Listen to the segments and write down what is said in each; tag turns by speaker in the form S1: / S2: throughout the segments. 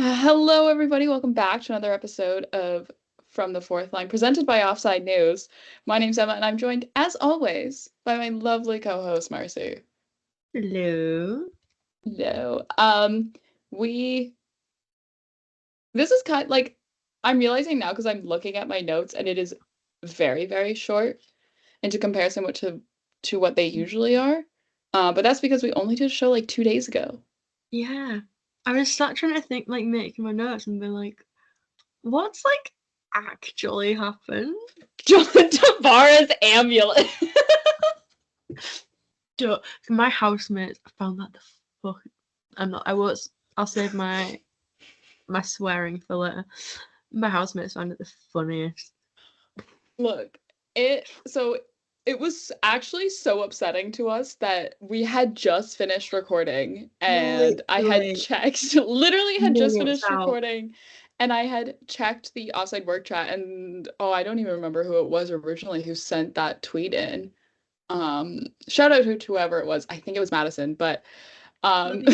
S1: Hello, everybody. Welcome back to another episode of From the Fourth Line, presented by Offside News. My name's Emma, and I'm joined, as always, by my lovely co-host, Marcie.
S2: Hello.
S1: Hello. We. This is kind like I'm realizing now because I'm looking at my notes, and it is very, very short into comparison to what they usually are. But that's because we only did a show like 2 days ago.
S2: Yeah. I was start trying to think, making my notes and be like, what's actually happened?
S1: John Tavares Amulet.
S2: My housemates found that the fuck. I'll save my swearing for later. My housemates found it the funniest.
S1: Look, it was actually so upsetting to us that we had just finished recording and I had
S2: Literally
S1: checked, literally had just
S2: minutes
S1: finished
S2: out.
S1: recording and I had checked the offside work chat and I don't even remember who it was originally who sent that tweet in. Shout out to whoever it was. I think it was Madison, but um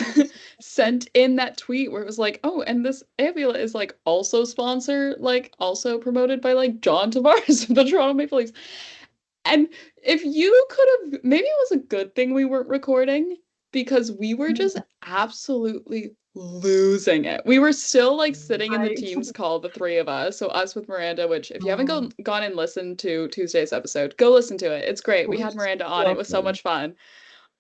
S1: sent in that tweet where it was like, oh, and this amulet is like also sponsored, like also promoted by like John Tavares of the Toronto Maple Leafs. And if you could have, maybe it was a good thing we weren't recording because we were just absolutely losing it. We were still like sitting in the Teams call, the three of us. So us with Miranda, which if you haven't gone and listened to Tuesday's episode, go listen to it. It's great. We had Miranda on. It was so much fun.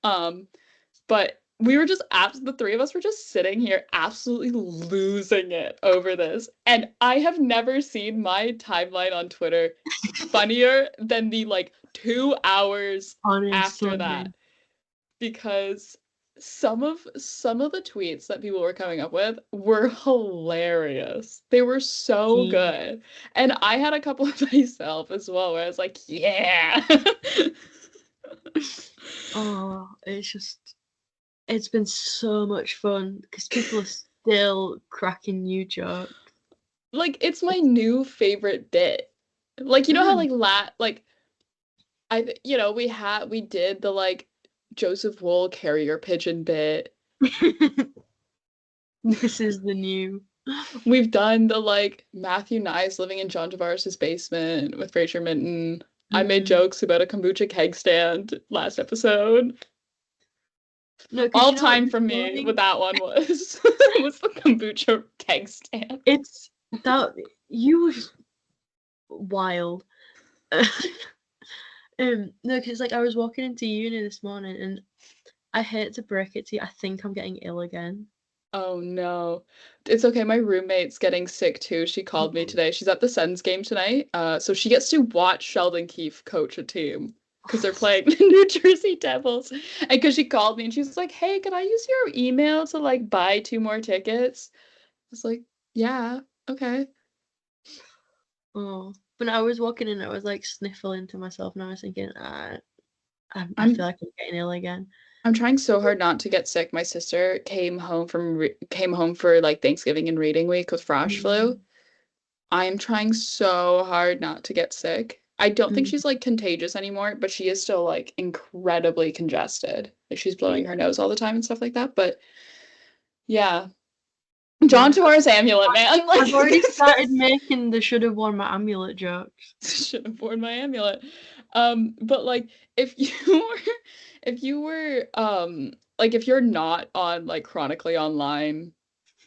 S1: But we were just the three of us were just sitting here absolutely losing it over this. And I have never seen my timeline on Twitter funnier than the like 2 hours after that. Because some of the tweets that people were coming up with were hilarious. They were so good. And I had a couple of myself as well where I was like, yeah.
S2: Oh, it's been so much fun because people are still cracking new jokes.
S1: Like, it's my new favorite bit. Like, you know how we did the like Joseph Wool carrier pigeon bit.
S2: This is the new.
S1: We've done the like Matthew Nyes living in John Tavares' basement with Fraser Minton. I made jokes about a kombucha keg stand last episode.
S2: No,
S1: all time for me with that one was was the kombucha keg stand.
S2: It's that you was wild. No, because like I was walking into uni this morning and I hate to break it to you, I think I'm getting ill again.
S1: Oh no. It's okay. My roommate's getting sick too. She called me today. She's at the Sens game tonight. So she gets to watch Sheldon Keefe coach a team because they're playing the New Jersey Devils. And because she called me and she's like, hey, can I use your email to like buy 2 more tickets? I was like, yeah, okay.
S2: Oh, but I was walking in, I was like sniffling to myself and I was thinking, I feel like I'm getting ill again.
S1: I'm trying so hard not to get sick. My sister came home for like Thanksgiving and reading week with flash flu. I am trying so hard not to get sick. I don't think she's like contagious anymore, but she is still like incredibly congested. Like she's blowing her nose all the time and stuff like that. But yeah. John Tavares Amulet, man. Like,
S2: I've already started making the should have worn my amulet jokes.
S1: Should have worn my amulet. But like if you were like if you're not on like chronically online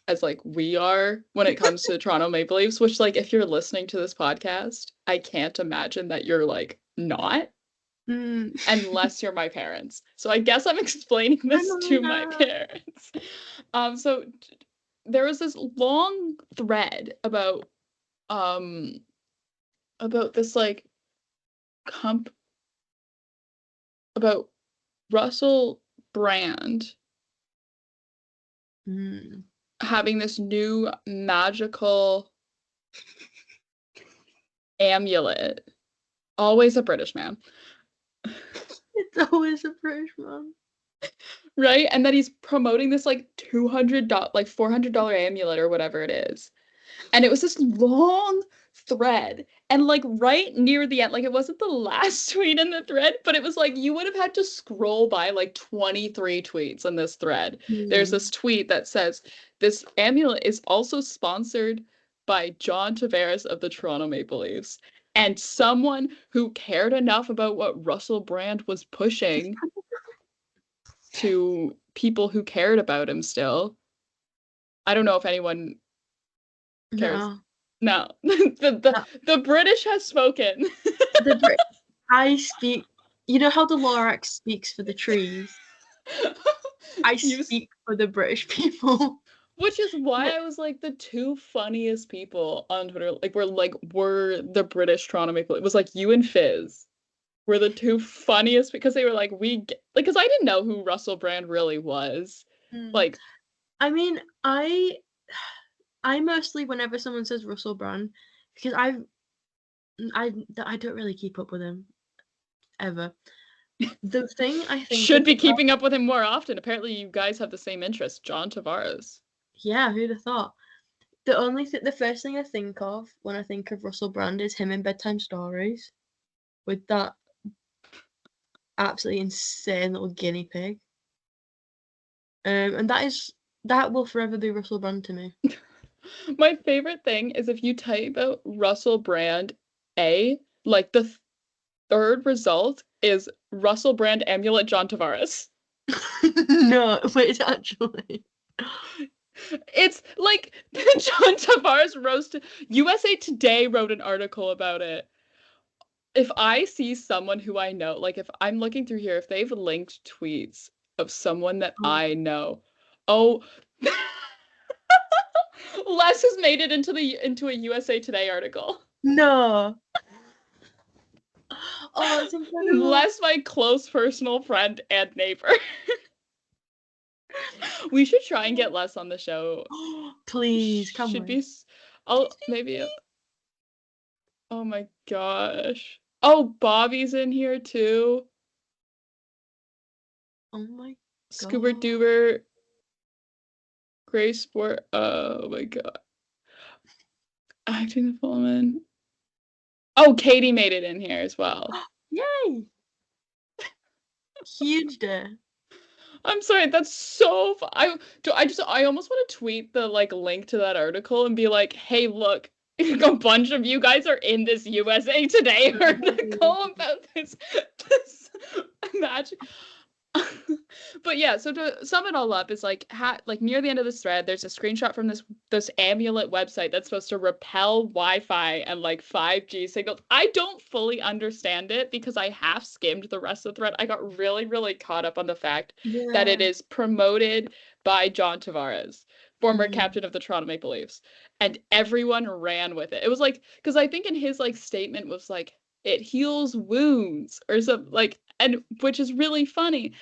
S1: as like we are when it comes to Toronto Maple Leafs, which like if you're listening to this podcast, I can't imagine that you're like not unless you're my parents. So I guess I'm explaining this to my parents. So there was this long thread about this like about Russell Brand having this new magical amulet. Always a British man.
S2: It's always a British man.
S1: Right? And that he's promoting this like $400 amulet or whatever it is. And it was this long thread. And like right near the end, like it wasn't the last tweet in the thread, but it was like you would have had to scroll by like 23 tweets in this thread. There's
S2: Hmm.
S1: this tweet that says, "This amulet is also sponsored by John Tavares of the Toronto Maple Leafs." And someone who cared enough about what Russell Brand was pushing to people who cared about him still. I don't know if anyone cares.
S2: No.
S1: No. the, the
S2: No.
S1: the British has spoken.
S2: The Brit I speak you know how the Lorax speaks for the trees? I
S1: You
S2: speak for the British people.
S1: Which is why
S2: Like,
S1: I was like the two funniest people on Twitter were the British Toronto Maple. It was like you and Fizz were the two funniest because they were like because I didn't know who Russell Brand really was.
S2: mm,
S1: Like
S2: I mean, I mostly whenever someone says Russell Brand, because I don't really keep up with him ever. The thing I think
S1: should
S2: of
S1: be
S2: about
S1: keeping up with him more often. Apparently you guys have the same interest, John Tavares.
S2: yeah, who'd have thought? The first thing I think of when I think of Russell Brand is him in bedtime stories with that absolutely insane little guinea pig. And that will forever be Russell Brand to me.
S1: My favorite thing is if you type out Russell Brand A, like the third result is Russell Brand Amulet John Tavares.
S2: No, wait, actually.
S1: It's like John Tavares USA Today wrote an article about it. If I see someone who I know, like if I'm looking through here, if they've linked tweets of someone that
S2: Oh,
S1: I know, oh, Les has made it into a USA Today article.
S2: no. Oh, that's incredible.
S1: Les, my close personal friend and neighbor. We should try and get Les on the show.
S2: Please, can
S1: Should
S2: we?
S1: be. I'll maybe. Oh my gosh. Oh, Bobby's in here too.
S2: Oh my
S1: Scuba
S2: god.
S1: Duber, Gray Sport. Oh my god. Acting the Pullman. Oh, Katie made it in here as well.
S2: Yay! Huge day.
S1: I'm sorry, that's so I almost want to tweet the like link to that article and be like, "Hey, look, a bunch of you guys are in this USA Today article about this magic." But yeah, so to sum it all up, is like near the end of this thread, there's a screenshot from this Amulet website that's supposed to repel Wi-Fi and like 5G signals. I don't fully understand it because I half skimmed the rest of the thread. I got really, really caught up on the fact that it
S2: Yeah.
S1: is promoted by John Tavares, former
S2: Mm.
S1: captain of the Toronto Maple Leafs, and everyone ran with it. It was like because I think in his like statement was like it heals wounds or something like, and which is really funny.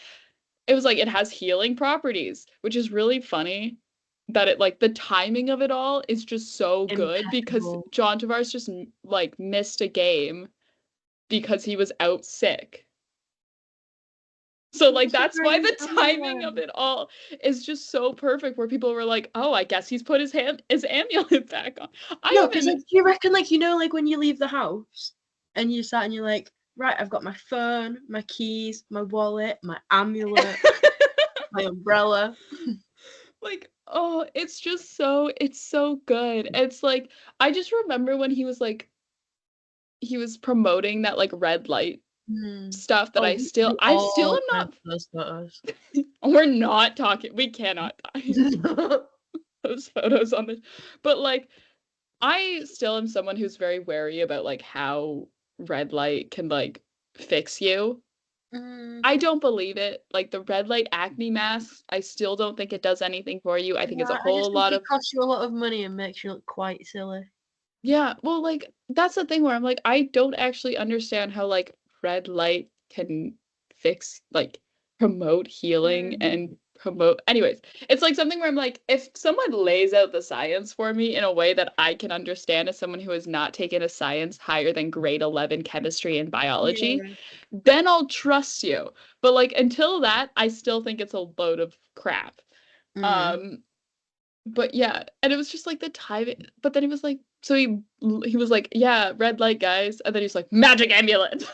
S1: It was like it has healing properties, which is really funny that it like the timing of it all is just so good because
S2: Impeccable.
S1: John Tavares just like missed a game because he was out sick. So
S2: It
S1: like
S2: was a
S1: that's why
S2: great
S1: the timing of
S2: amulet.
S1: it all is just so perfect where people were like, "Oh, I guess he's put his amulet back on."
S2: No,
S1: I
S2: because like
S1: even
S2: do you reckon like like when you leave the house and you sat and you're like, right, I've got my phone, my keys, my wallet, my amulet, my umbrella.
S1: like, oh, it's so good. It's like I just remember when he was promoting that like red light
S2: Hmm.
S1: stuff that
S2: Oh, we
S1: I still
S2: all
S1: am
S2: have
S1: not
S2: those photos.
S1: we're not talking we cannot those photos on the but like I still am someone who's very wary about like how red light can like fix you.
S2: Mm,
S1: I don't believe it. Like the red light acne mask, I still don't think it does anything for you. I think it's a
S2: yeah, I
S1: whole
S2: just think
S1: lot
S2: it
S1: of
S2: costs you a lot of money and makes you look quite silly.
S1: yeah, well like that's the thing where I'm like I don't actually understand how like red light can fix like promote healing
S2: Mm,
S1: and promote anyways. It's like something where I'm like if someone lays out the science for me in a way that I can understand as someone who has not taken a science higher than grade 11 chemistry and biology,
S2: yeah.
S1: then I'll trust you. But like until that, I still think it's a load of crap.
S2: Mm.
S1: Um but yeah, and it was just like the timing, but then it was like So he was like, yeah, red light, guys. And then he's like, magic amulet.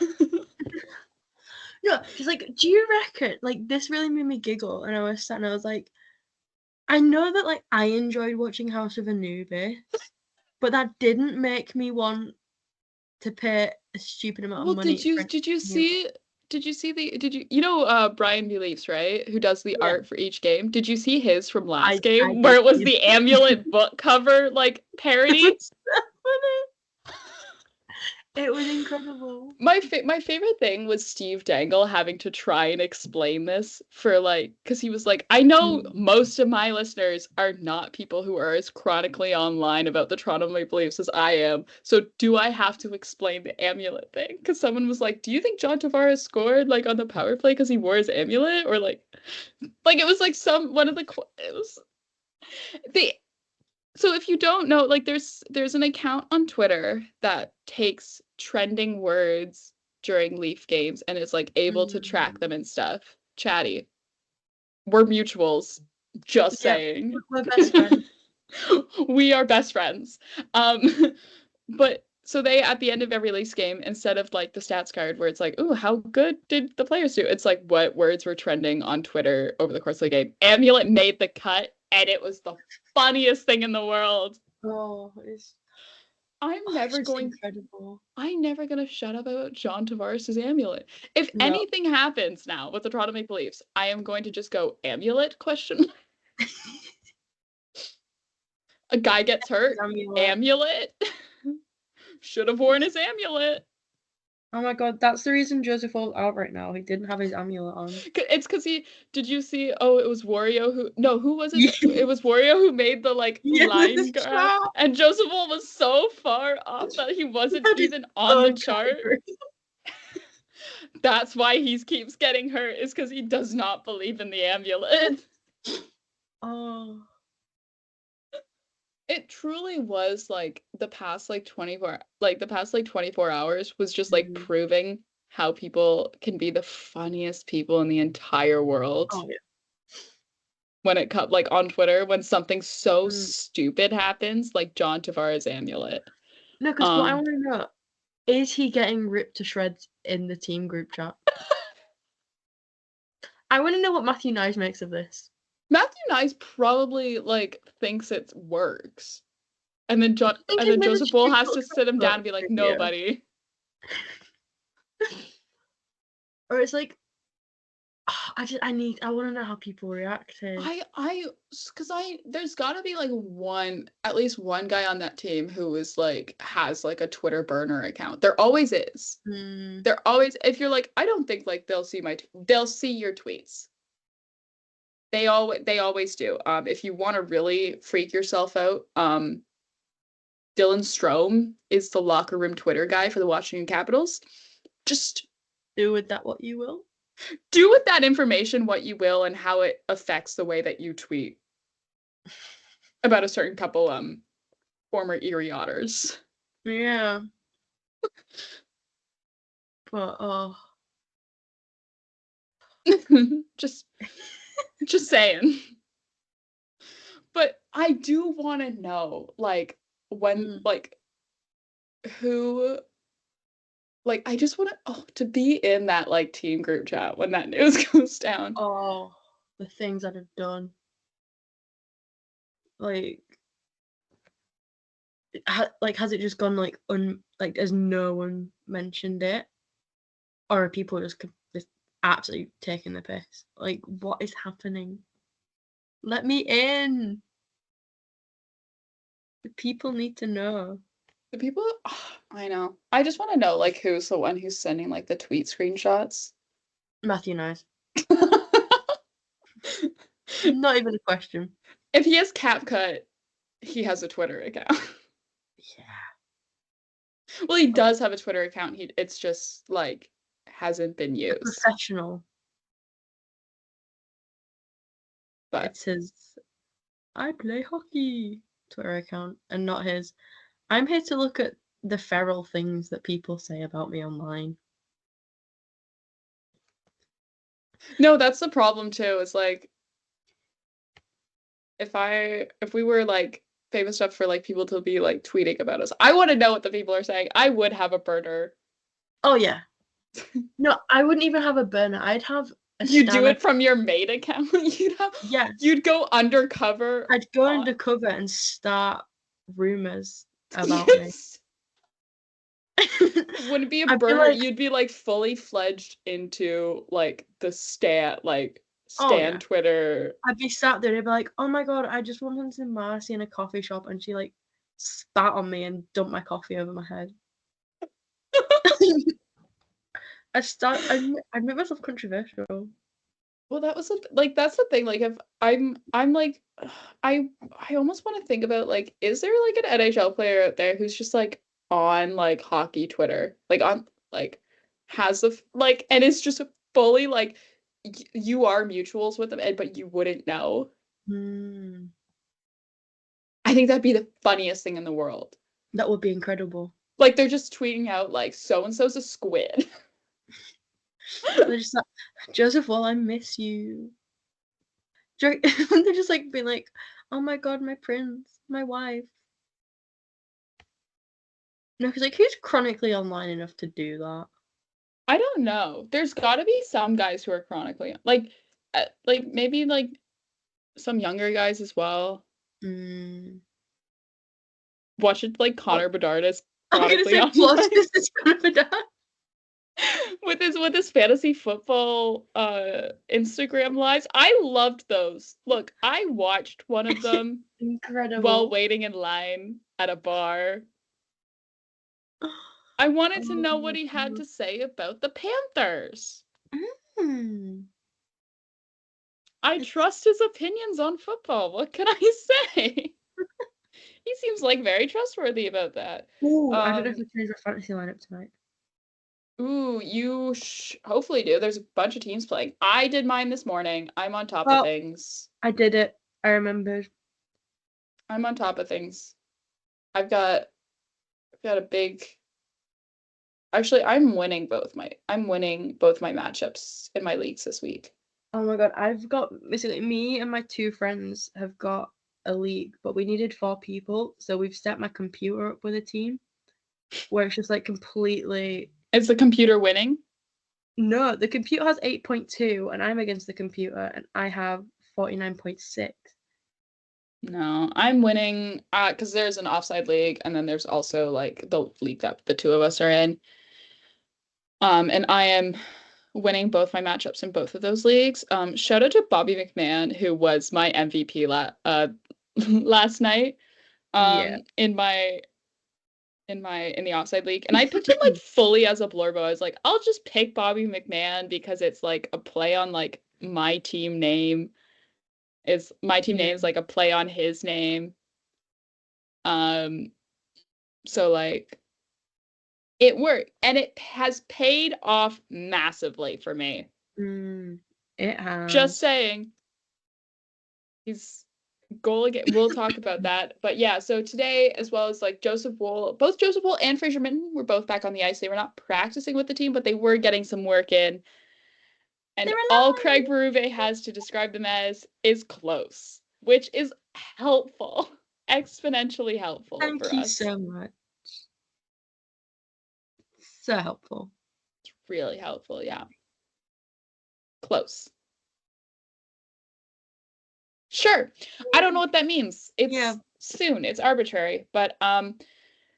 S2: No, she's like, do you reckon, like, this really made me giggle, and I was sat and I was like, I know that, like, I enjoyed watching House of Anubis, but that didn't make me want to pay a stupid amount
S1: Well,
S2: of money for an
S1: did you
S2: amulet.
S1: see Brian Beliefs, right? Who does the
S2: Yeah,
S1: art for each game? Did you see his from last
S2: I
S1: game where
S2: did
S1: it was
S2: see
S1: the amulet book cover like
S2: it.
S1: parody?
S2: Was so funny. It was incredible.
S1: My favorite thing was Steve Dangle having to try and explain this for like because he was like, I know
S2: Mm.
S1: most of my listeners are not people who are as chronically online about the Toronto Maple Leafs as I am. So do I have to explain the amulet thing? Because someone was like, do you think John Tavares scored like on the power play because he wore his amulet? Or like it was like some one of the it was the so if you don't know, like there's an account on Twitter that takes trending words during Leaf games and is like able to track them
S2: Mm.
S1: and stuff. Chatty. We're mutuals. Just
S2: Yeah,
S1: saying.
S2: we're best friends.
S1: We are best friends. Um but so they at the end of every Leafs game, instead of like the stats card where it's like, "Ooh, how good did the players do?" It's like what words were trending on Twitter over the course of the game. Amulet made the cut, and it was the funniest thing in the world.
S2: Oh, it's
S1: I'm
S2: it's
S1: never
S2: just
S1: going
S2: incredible.
S1: I'm never gonna shut up about John Tavares' amulet. If
S2: No.
S1: anything happens now with the Toronto Maple Leafs, I am going to just go amulet question. A guy gets hurt.
S2: Amulet.
S1: Amulet. Should have worn his amulet.
S2: Oh my god, that's the reason Joseph was out right now. He didn't have his amulet on.
S1: It's because he did you see it was Wario who no, who was it?
S2: Yeah,
S1: It was Wario who made the like
S2: yeah,
S1: line
S2: the
S1: graph
S2: chart.
S1: and Joseph was so far off that he
S2: He
S1: wasn't
S2: had his
S1: even on the
S2: own
S1: chart.
S2: category.
S1: That's why he keeps getting hurt, is because he does not believe in the amulet.
S2: Oh.
S1: It truly was like the past like 24 hours was just like
S2: Mhm.
S1: proving how people can be the funniest people in the entire world
S2: Oh yeah.
S1: when it comes like on Twitter when something so
S2: Mm.
S1: stupid happens like John Tavares amulet.
S2: No, because what I
S1: Um
S2: want to know is he getting ripped to shreds in the team group chat? I want to know what Matthew Nyes makes of this.
S1: Matthew Nyes probably like thinks it works.
S2: I think
S1: And
S2: he's
S1: then
S2: made a
S1: Joseph Bull has
S2: TikTok
S1: to sit him down
S2: about
S1: and be like,
S2: video.
S1: nobody.
S2: Or it's like, I want to know how people reacted.
S1: Because there's gotta be like at least one guy on that team who is like, has like a Twitter burner account. There always is.
S2: Mm,
S1: There always, if you're like, I don't think like they'll see your tweets. They always do. If you want to really freak yourself out, Dylan Strome is the locker room Twitter guy for the Washington Capitals. Just
S2: do with that what you will.
S1: do with that information what you will and how it affects the way that you tweet about a certain couple former Erie Otters.
S2: Yeah, but oh,
S1: just just saying. But I do want to know like when
S2: mm,
S1: like who like I just want to be in that like team group chat when that news goes down.
S2: oh, the things that I've done. Like, has it just gone like has no one mentioned it, or are people just absolutely taking the piss? Like, what is happening? Let me in. The people need to know.
S1: The people I know. I just want to know like who's the one who's sending like the tweet screenshots.
S2: Matthew knows. Not even a question.
S1: If he has CapCut, he has a Twitter account.
S2: Yeah.
S1: Well, he does have a Twitter account. It's just like hasn't been
S2: A
S1: used.
S2: professional.
S1: But
S2: It's his I play hockey Twitter account and not his. I'm here to look at the feral things that people say about me online.
S1: no, that's the problem too. Is like if we were like famous stuff for like people to be like tweeting about us. I want to know what the people are saying. I would have a burner.
S2: Oh yeah. No, I wouldn't even have a burner. I'd have a
S1: You do
S2: scanner.
S1: it from your maid account.
S2: Yeah.
S1: You'd go undercover.
S2: I'd go undercover and start rumors about me.
S1: Yes. Wouldn't be a
S2: I'd be
S1: burner.
S2: like,
S1: You'd be like fully fledged into like the
S2: oh
S1: Stan
S2: yeah.
S1: Twitter.
S2: I'd be sat there and I'd be like, oh my god, I just bumped into Marcie in a coffee shop and she like spat on me and dumped my coffee over my head. I'd make myself controversial.
S1: Well, that was like that's the thing. Like if I'm like I almost want to think about like is there like an NHL player out there who's just like on like hockey Twitter, like on like has the like and it's just fully like you are mutuals with them, but you wouldn't know.
S2: Mm,
S1: I think that'd be the funniest thing in the world.
S2: that would be incredible.
S1: Like they're just tweeting out like so and so's a squid.
S2: They're just like, Joseph Wall, I miss you. They're just like being like, oh my god, my prince, my wife. No, because like who's chronically online enough to do that?
S1: I don't know. There's got to be some guys who are chronically like maybe like some younger guys as well.
S2: Mm.
S1: Watch it like Connor Bedard is
S2: I'm gonna
S1: chronically
S2: say
S1: online
S2: watch this is kind of a dad.
S1: with his fantasy football Instagram lives. I loved those. Look, I watched one of them
S2: Incredible.
S1: while waiting in line at a bar. I wanted to know what he had to say about the Panthers.
S2: Mm.
S1: I trust his opinions on football. What can I say? He seems like very trustworthy about that.
S2: Ooh, I don't know if we change our fantasy lineup tonight.
S1: Ooh, you hopefully do. There's a bunch of teams playing. I did mine this morning. I'm on top of things.
S2: I did it. I remembered.
S1: I'm on top of things. I've got a big. Actually, I'm winning both my matchups in my leagues this week.
S2: Oh my god, I've got basically me and my two friends have got a league, but we needed 4 people, so we've set my computer up with a team where it's just like completely.
S1: Is the computer winning?
S2: No, the computer has 8.2 and I'm against the computer and I have 49.6.
S1: No, I'm winning because there's an offside league and then there's also like the league that the two of us are in. And I am winning both my matchups in both of those leagues. Shout out to Bobby McMahon, who was my MVP last night.
S2: Yeah.
S1: In the offside league. And I picked him like fully as a blurbo. I was like, I'll just pick Bobby McMahon because it's like a play on like my team name. My team name is like a play on his name. So like it worked and it has paid off massively for me.
S2: It has.
S1: Just saying. He's goal again. We'll talk about that. But yeah, so today, as well as like both Joseph Wool and Fraser Minton were both back on the ice. They were not practicing with the team, but they were getting some work in. And all Craig Berube has to describe them as is close, which is helpful, exponentially helpful
S2: Thank
S1: for us.
S2: Thank you so much. So helpful.
S1: It's really helpful, yeah. Close. Sure. I don't know what that means. It's soon. It's arbitrary. But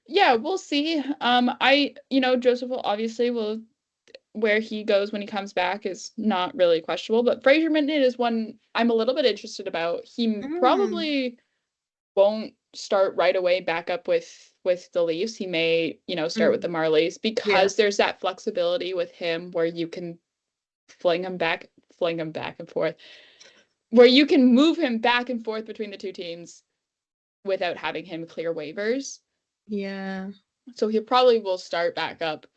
S1: yeah, we'll see. Joseph will obviously where he goes when he comes back is not really questionable, but Fraser Minton is one I'm a little bit interested about. He probably won't start right away back up with the Leafs. He may, start with the Marlies because there's that flexibility with him where you can fling him back and forth. Where you can move him back and forth between the two teams without having him clear waivers.
S2: Yeah. So
S1: he probably will start back up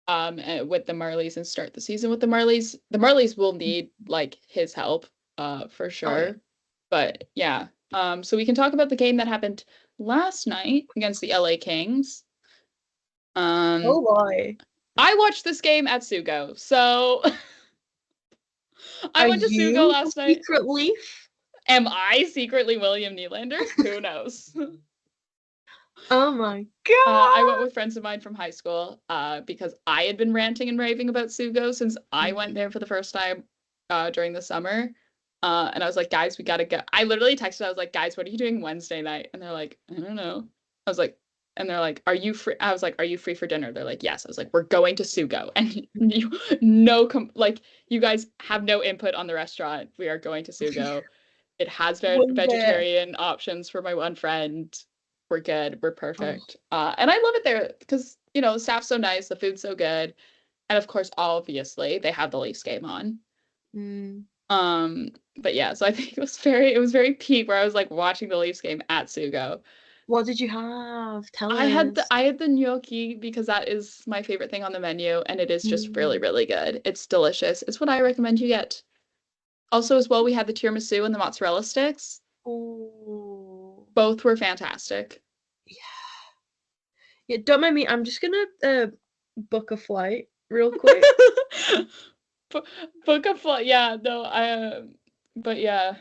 S1: with the Marlies and start the season with the Marlies. The Marlies will need like his help for sure. Oh, yeah. But yeah. So we can talk about the game that happened last night against the LA Kings.
S2: Oh boy.
S1: I watched this game at Sugo. So I went to Sugo last night.
S2: Secret Leaf?
S1: Am I secretly William Nylander? Who knows?
S2: Oh my
S1: I went
S2: god.
S1: with friends of mine from high school because I had been ranting and raving about Sugo since I went there for the first time during the summer. And I was like, guys, we gotta go. I literally texted, I was like, guys, what are you doing Wednesday night? And they're like, I don't know. I was like, and they're like, are you free? I was like, are you free for dinner? They're like, yes. I was like, we're going to Sugo. And you like you guys have no input on the restaurant. We are going to Sugo. It has
S2: One day.
S1: vegetarian options for my one friend. We're good. We're perfect. And I love it there because, the staff's so nice, the food's so good. And of course, obviously, they have the Leafs game on.
S2: Mm.
S1: Um, but yeah, so I think it was very peak where I was like watching the Leafs game at Sugo.
S2: What did you have? Tell
S1: I had the
S2: us.
S1: I had the gnocchi because that is my favorite thing on the menu, and it is just really,
S2: Mm.
S1: really good. It's delicious. It's what I recommend you get. Also, as well, we had the tiramisu and the mozzarella sticks.
S2: Oh.
S1: Both were fantastic.
S2: Yeah. Yeah, don't mind me. I'm just gonna book a flight real quick.
S1: Bo- Book a flight. Yeah, no, but yeah,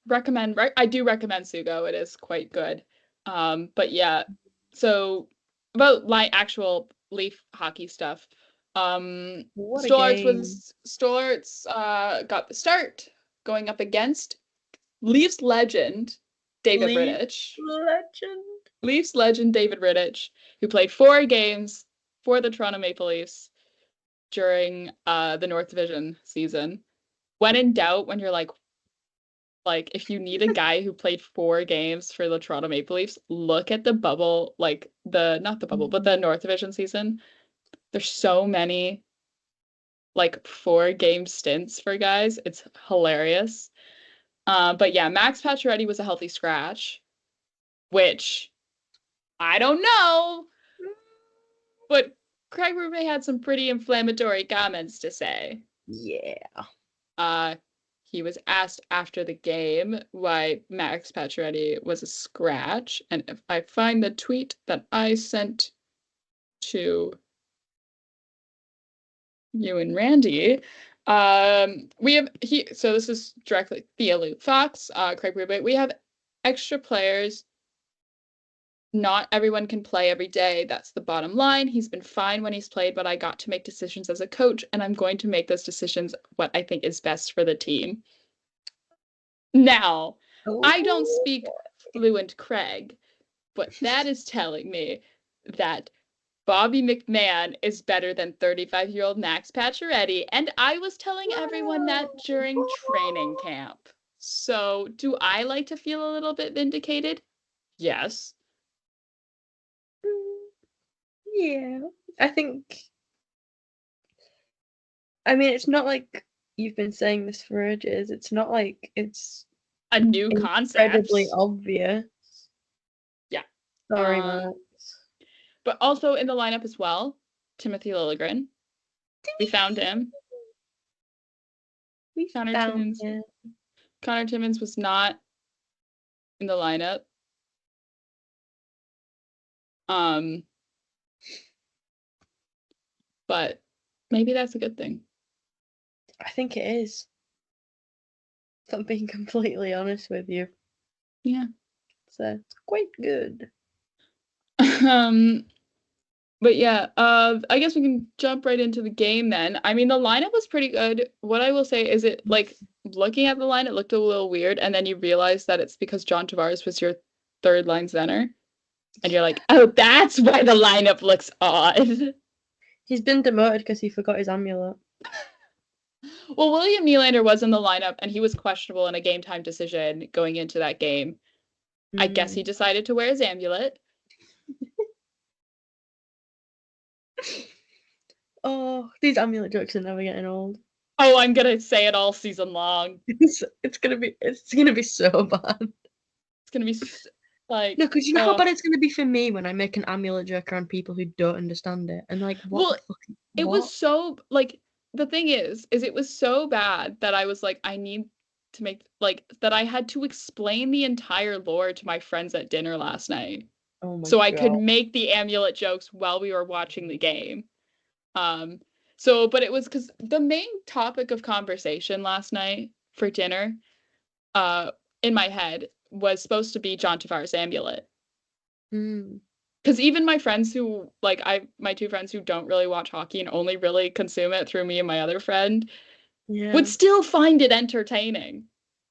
S1: I do recommend Sugo. It is quite good. But yeah, so about like actual Leaf hockey stuff.
S2: What a game.
S1: Storts got the start going up against Leafs legend David
S2: Leaf
S1: Rittich.
S2: legend.
S1: Leafs legend David Rittich, who played 4 games for the Toronto Maple Leafs during the North Division season. When in doubt, when you're like if you need a guy who played 4 games for the Toronto Maple Leafs, look at the bubble, like the not the bubble, but the North Division season. There's so many like 4 game stints for guys. It's hilarious. But yeah, Max Pacioretty was a healthy scratch, which I don't know, but Craig Berube had some pretty inflammatory comments to say.
S2: Yeah.
S1: Uh, he was asked after the game why Max Pacioretty was a scratch, and if I find the tweet that I sent to you and Randy, we have so this is directly via Luke Fox, Craig Berube. We have extra players. Not everyone can play every day. That's the bottom line. He's been fine when he's played, but I got to make decisions as a coach, and I'm going to make those decisions what I think is best for the team. Now, I don't
S2: Oh.
S1: speak fluent Craig, but that is telling me that Bobby McMahon is better than 35-year-old Max Pacioretty, and I was telling everyone that during training camp. So, do I like to feel a little bit vindicated? Yes.
S2: Yeah. I think, I mean, it's not like you've been saying this for ages. It's not like it's
S1: A new concept.
S2: incredibly obvious.
S1: Yeah.
S2: Sorry,
S1: Um,
S2: Max.
S1: but also in the lineup as well, Timothy Liljegren. We found him.
S2: We
S1: Connor
S2: found
S1: Timmins.
S2: him.
S1: Connor Timmins was not in the lineup. Um, but maybe that's a good thing.
S2: I think it is. If I'm being completely honest with you.
S1: Yeah.
S2: So it's quite good.
S1: Um, but yeah, I guess we can jump right into the game then. I mean, the lineup was pretty good. What I will say is it like looking at the line, it looked a little weird, and then you realize that it's because John Tavares was your third line center. And you're like, oh, that's why the lineup looks odd.
S2: He's been demoted because he forgot his amulet.
S1: Well, William Nylander was in the lineup and he was questionable in a game time decision going into that game. I guess he decided to wear his amulet.
S2: Oh, these amulet jokes are never getting old.
S1: Oh, I'm gonna say it all season long.
S2: It's gonna be so bad.
S1: It's gonna be like
S2: No, because you know how bad it's gonna be for me when I make an amulet joke around people who don't understand it and like, what
S1: well,
S2: the fuck?
S1: it was
S2: What?
S1: so like the thing is it was so bad that I was like, I need to make like that I had to explain the entire lore to my friends at dinner last night.
S2: Oh my
S1: So I could
S2: god.
S1: make the amulet jokes while we were watching the game. But it was because the main topic of conversation last night for dinner in my head was supposed to be John Tavares' Amulet.
S2: Mm.
S1: Because even my friends who like my two friends who don't really watch hockey and only really consume it through me and my other friend would
S2: Yeah.
S1: still find it entertaining.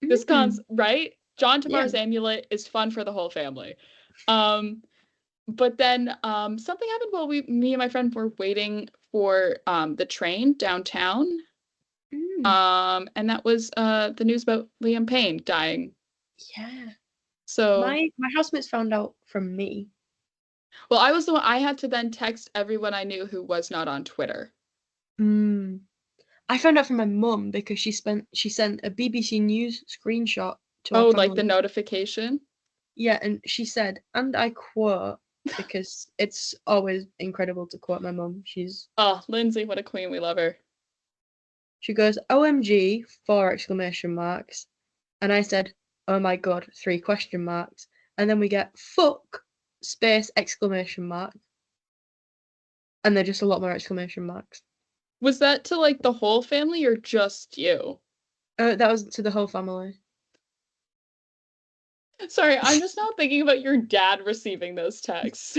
S2: Mm.
S1: Right? John
S2: Yeah.
S1: Tavares' Amulet is fun for the whole family. Um, but then something happened while me and my friend were waiting for the train downtown.
S2: Mm.
S1: And that was the news about Liam Payne dying.
S2: Yeah.
S1: So,
S2: My housemates found out from me.
S1: well, I was the one I had to then text everyone I knew who was not on Twitter.
S2: Mm. I found out from my mum because she sent a BBC News screenshot to our
S1: Oh, like the
S2: family.
S1: notification?
S2: Yeah, and she said, and I quote, because it's always incredible to quote my mum.
S1: Oh, Lindsay, what a queen. We love her.
S2: She goes, OMG, four exclamation marks. And I said, oh my god, three question marks. And then we get fuck space exclamation mark. And they're just a lot more exclamation marks.
S1: Was that to like the whole family or just you?
S2: That was to the whole family.
S1: Sorry, I'm just now thinking about your dad receiving those texts.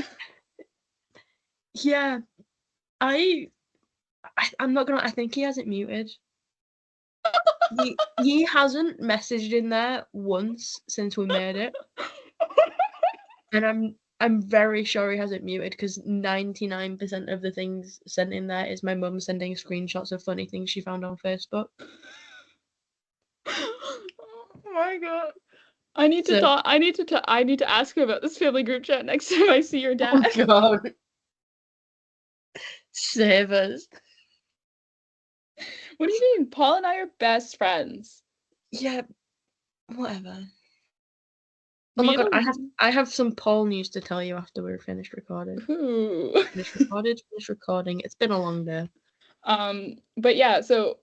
S2: Yeah, I'm not gonna. I think he has it muted. He hasn't messaged in there once since we made it, and I'm very sure he has it muted because 99% of the things sent in there is my mum sending screenshots of funny things she found on Facebook.
S1: Oh my God. I need to
S2: So,
S1: talk. I need to ask you about this family group chat next time I see your
S2: oh
S1: dad.
S2: god, save us.
S1: What do you mean? Paul and I are best friends.
S2: Yeah, whatever. Oh my
S1: Me
S2: god,
S1: and
S2: I have some Paul news to tell you after we're finished recording.
S1: who?
S2: Finished recording. It's been a long day.
S1: But yeah, so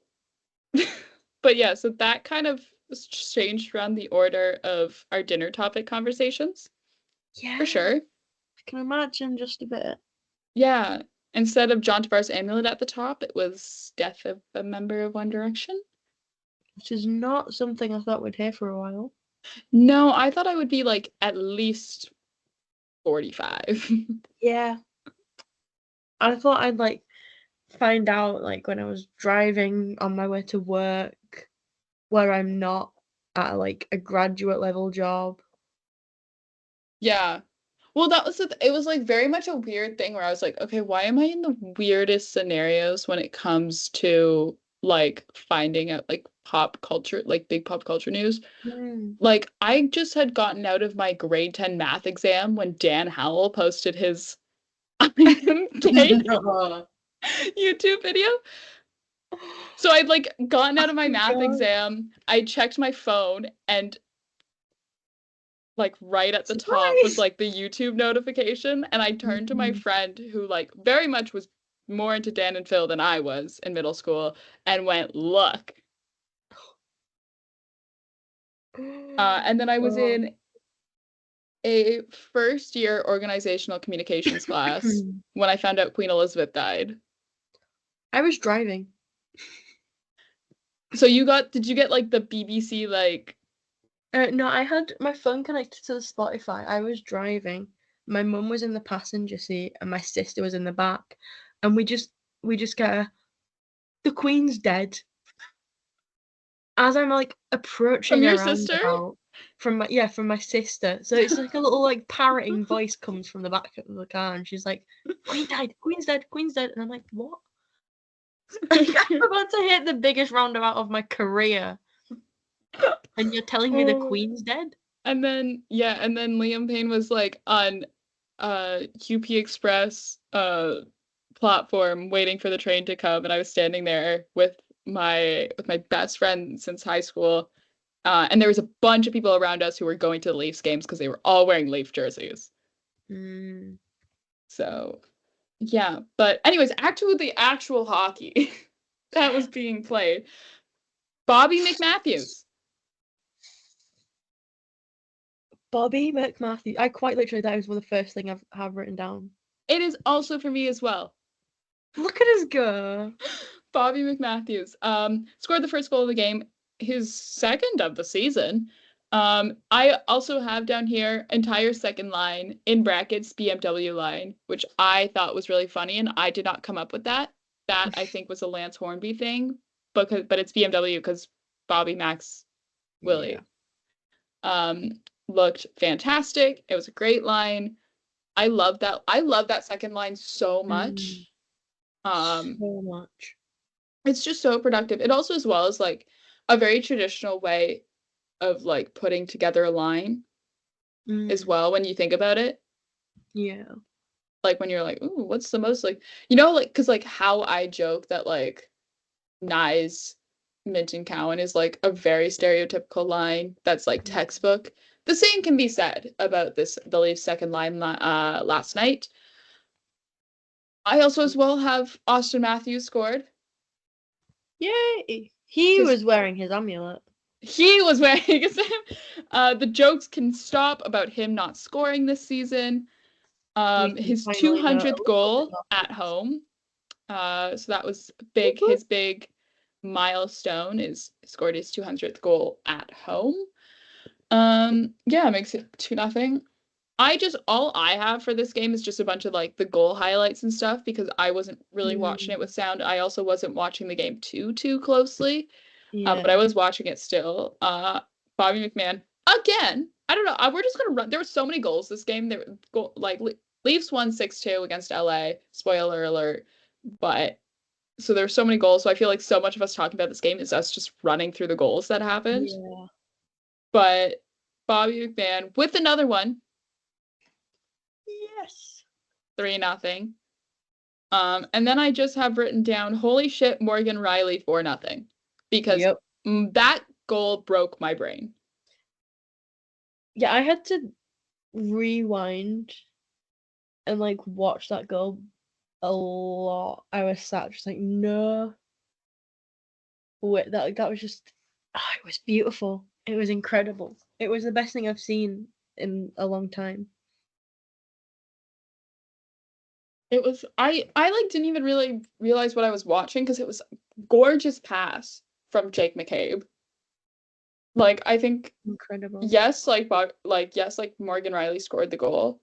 S1: but yeah, so that kind of changed around the order of our dinner topic conversations, for
S2: Yeah,
S1: sure.
S2: I can imagine just a bit.
S1: Yeah. Instead of John Tavares' Amulet at the top, it was death of a member of One Direction.
S2: Which is not something I thought we'd hear for a while.
S1: No, I thought I would be like at least 45.
S2: Yeah. I thought I'd like find out like when I was driving on my way to work where I'm not at like a graduate level job.
S1: Yeah. Well, that was it was like very much a weird thing where I was like, okay, why am I in the weirdest scenarios when it comes to like finding out like pop culture, like big pop culture news?
S2: Hmm.
S1: Like I just had gotten out of my grade 10 math exam when Dan Howell posted his I am gay
S2: No.
S1: YouTube video. So I'd like gotten
S2: I
S1: out of my math
S2: forgot.
S1: exam, I checked my phone and like right at the top was
S2: Surprise!
S1: like the YouTube notification and I turned to my
S2: Mhm.
S1: friend who like very much was more into Dan and Phil than I was in middle school and went, "Look." And then I was
S2: Oh.
S1: in a first year organizational communications class when I found out Queen Elizabeth died.
S2: I was driving.
S1: So did you get like the BBC like
S2: No, I had my phone connected to the Spotify. I was driving. My mum was in the passenger seat and my sister was in the back. And we just get the Queen's dead. As I'm like
S1: from
S2: approaching a
S1: your sister?
S2: roundabout from my sister. So it's like a little like parroting voice comes from the back of the car and she's like, Queen died, Queen's dead, Queen's dead. And I'm like, what? Like, I'm about to hit the biggest roundabout of my career. And you're telling me the
S1: Oh.
S2: Queen's dead?
S1: And then yeah, and then Liam Payne was like on UP Express platform waiting for the train to come and I was standing there with my best friend since high school. And there was a bunch of people around us who were going to the Leafs games because they were all wearing Leaf jerseys.
S2: Mm.
S1: So yeah, but anyways, back to the actual hockey that was being played. Bobby McMatthews.
S2: Bobby McMatthew. I quite literally that was one of the first thing I've have written down.
S1: It is also for me as well.
S2: Look at us go.
S1: Bobby McMatthews scored the first goal of the game. his second of the season. I also have down here entire second line in brackets BMW line, which I thought was really funny, and I did not come up with that. That I think was a Lance Hornby thing, but it's BMW because Bobby, Max,
S2: Yeah.
S1: Willie. Looked fantastic. It was a great line. I love that. I love that second line so much.
S2: So much.
S1: It's just so productive. It also as well as like a very traditional way of like putting together a line as well when you think about it.
S2: Yeah.
S1: Like when you're like, ooh, what's the most like like because like how I joke that like Nye's Mint and Cowan is like a very stereotypical line that's like textbook. The same can be said about the Leafs second line last night. I also as well have Austin Matthews scored.
S2: Yay! He was wearing his amulet.
S1: He was wearing his the jokes can stop about him not scoring this season.
S2: We can
S1: His
S2: finally know a
S1: 200th
S2: little bit
S1: goal
S2: about
S1: at
S2: him.
S1: home. So that was big.
S2: Woo-hoo.
S1: His big milestone is scored his 200th goal at home. Yeah, makes it 2-0. All I have for this game is just a bunch of like the goal highlights and stuff because I wasn't really watching it with sound. I also wasn't watching the game too closely. But I
S2: Yeah.
S1: was watching it still. Bobby McMahon again. I don't know. We're just gonna run. There were so many goals this game. There go like Leafs won 6-2 against LA. Spoiler alert. But so there's so many goals. So I feel like so much of us talking about this game is us just running through the goals that happened.
S2: Yeah.
S1: But Bobby McMahon with another one.
S2: Yes.
S1: 3-0. And then I just have written down, holy shit, Morgan Riley 4-0. Because
S2: Yep.
S1: that goal broke my brain.
S2: Yeah, I had to rewind and like watch that goal a lot. I was sat just like, no. Wait, that was just it was beautiful. It was incredible. It was the best thing I've seen in a long time.
S1: It was I like didn't even really realize what I was watching because it was a gorgeous pass from Jake McCabe. Like I think
S2: Incredible.
S1: yes, like Morgan Riley scored the goal,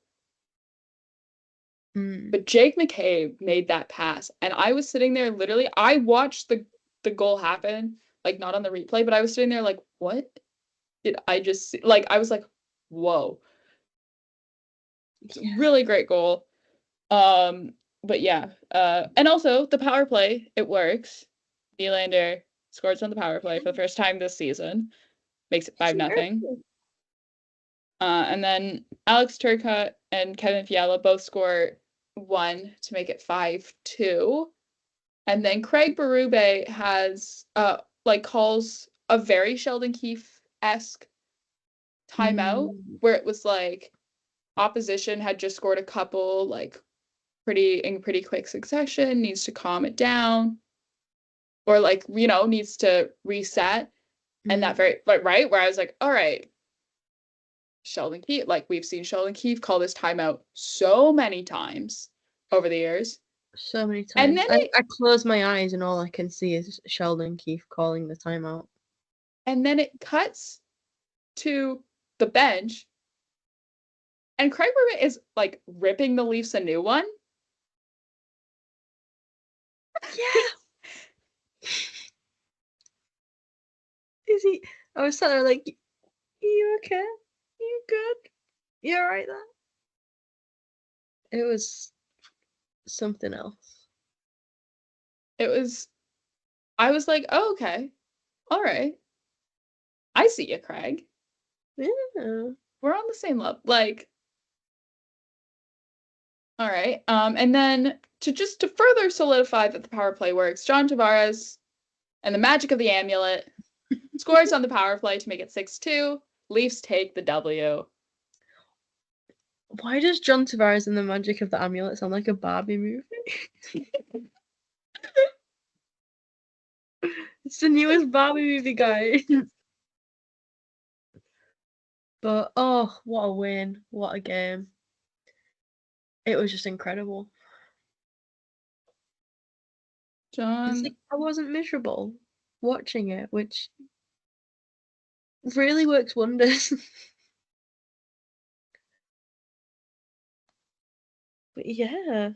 S1: but Jake McCabe made that pass, and I was sitting there literally. I watched the goal happen, like not on the replay, but I was sitting there like, what did I just see? Like I was like, whoa,
S2: Yeah.
S1: really great goal. But yeah, and also the power play, it works. Nylander scores on the power play for the first time this season, makes it 5-0. And then Alex Turcotte and Kevin Fiala both score one to make it 5-2. And then Craig Berube has calls a very Sheldon Keefe-esque timeout where it was like opposition had just scored a couple like pretty quick succession, needs to calm it down, or like needs to reset. And that very right where I was like, all right, Sheldon Keefe, like we've seen Sheldon Keefe call this timeout so many times over the years.
S2: So many
S1: And
S2: times.
S1: then
S2: I close my eyes and all I can see is Sheldon Keefe calling the timeout.
S1: it cuts to the bench, and Craig Berube is like ripping the Leafs a new one.
S2: Yeah. Is he? I was sat there like, you okay? You good? You alright there? It was something else.
S1: I was like, oh, okay, all right, I see you, Craig.
S2: Yeah.
S1: We're on the same level. Like, all right. And then to further solidify that the power play works, John Tavares and the magic of the amulet scores on the power play to make it 6-2. Leafs take the W.
S2: Why does John Tavares and the Magic of the Amulet sound like a Barbie movie? It's the newest Barbie movie, guys. But oh, what a win! What a game! It was just incredible. It's
S1: John,
S2: like I wasn't miserable watching it, which really works wonders. But yeah,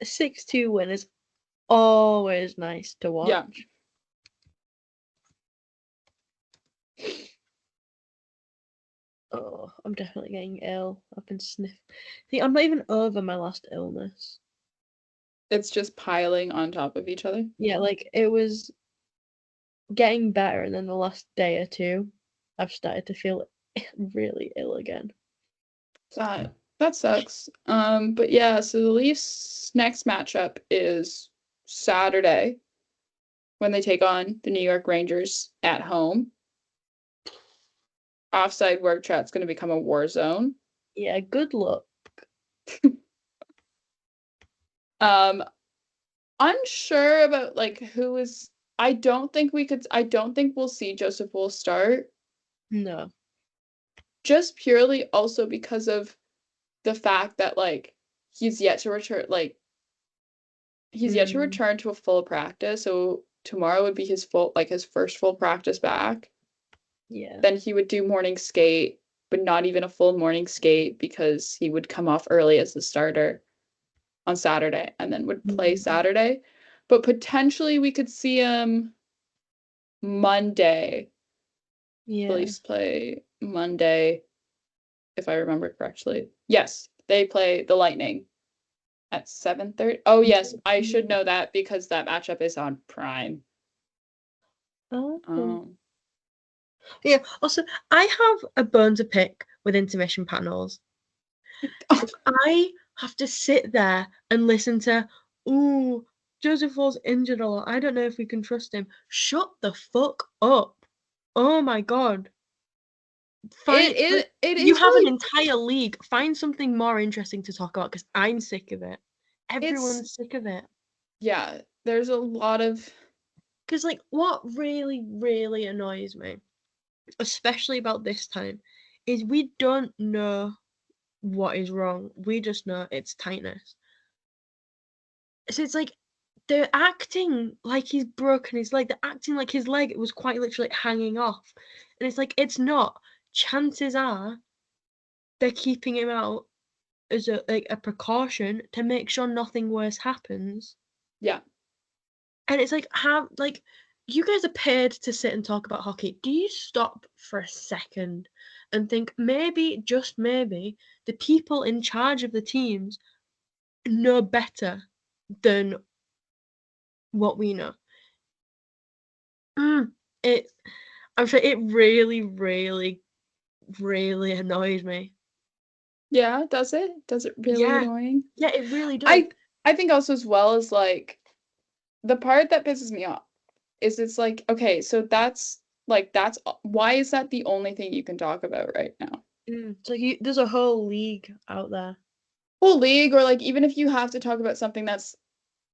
S2: a 6-2 win is always nice to
S1: Yeah.
S2: watch. Oh, I'm definitely getting ill. I've been sniffing. See, I'm not even over my last illness.
S1: It's just piling on top of each other.
S2: Yeah, like it was getting better, and then the last day or two, I've started to feel really ill again.
S1: That sucks. But yeah, so the Leafs' next matchup is Saturday when they take on the New York Rangers at home. Offside work chat's going to become a war zone.
S2: Yeah, good luck.
S1: Um, Unsure about like who is. I don't think we'll see Joseph Wool start.
S2: No.
S1: Just purely also because of the fact that like he's yet to return. Like he's yet to
S2: Mm,
S1: return to a full practice. So tomorrow would be his first full practice back.
S2: yeah.
S1: Then he would do morning skate, but not even a full morning skate because he would come off early as the starter on Saturday and then would play
S2: Mm,
S1: Saturday. But potentially we could see him Monday. The
S2: yeah.
S1: Leafs play Monday, if I remember correctly. Yes, they play the Lightning at 7:30. Oh yes, I should know that because that matchup is on Prime.
S2: Oh.
S1: Um,
S2: Yeah. Also, I have a bone to pick with intermission panels. If I have to sit there and listen to, ooh, Joseph Wall's injured a lot. I don't know if we can trust him. Shut the fuck up. Oh my god.
S1: it
S2: Find
S1: is
S2: like
S1: it
S2: you
S1: is
S2: have an
S1: really
S2: entire league. Find something more interesting to talk about because I'm sick of it.
S1: it's
S2: Everyone's sick of it.
S1: yeah, there's a lot of
S2: Because like what really, really annoys me, especially about this time, is we don't know what is wrong. We just know it's tightness. So it's like they're acting like he's broken his leg. They're acting like his leg was quite literally hanging off. And it's like it's not. Chances are they're keeping him out as a precaution to make sure nothing worse happens.
S1: yeah.
S2: And it's like have like you guys are paid to sit and talk about hockey. Do you stop for a second and think maybe, just maybe, the people in charge of the teams know better than what we know? Mm, it I'm sure it really, really, really annoys me.
S1: Yeah, does it? Does it really
S2: Yeah.
S1: annoying?
S2: Yeah, it really does.
S1: I think also as well as like the part that pisses me off is it's like, okay, so that's why is that the only thing you can talk about right now?
S2: It's like there's a whole league out there.
S1: Whole league, or like even if you have to talk about something that's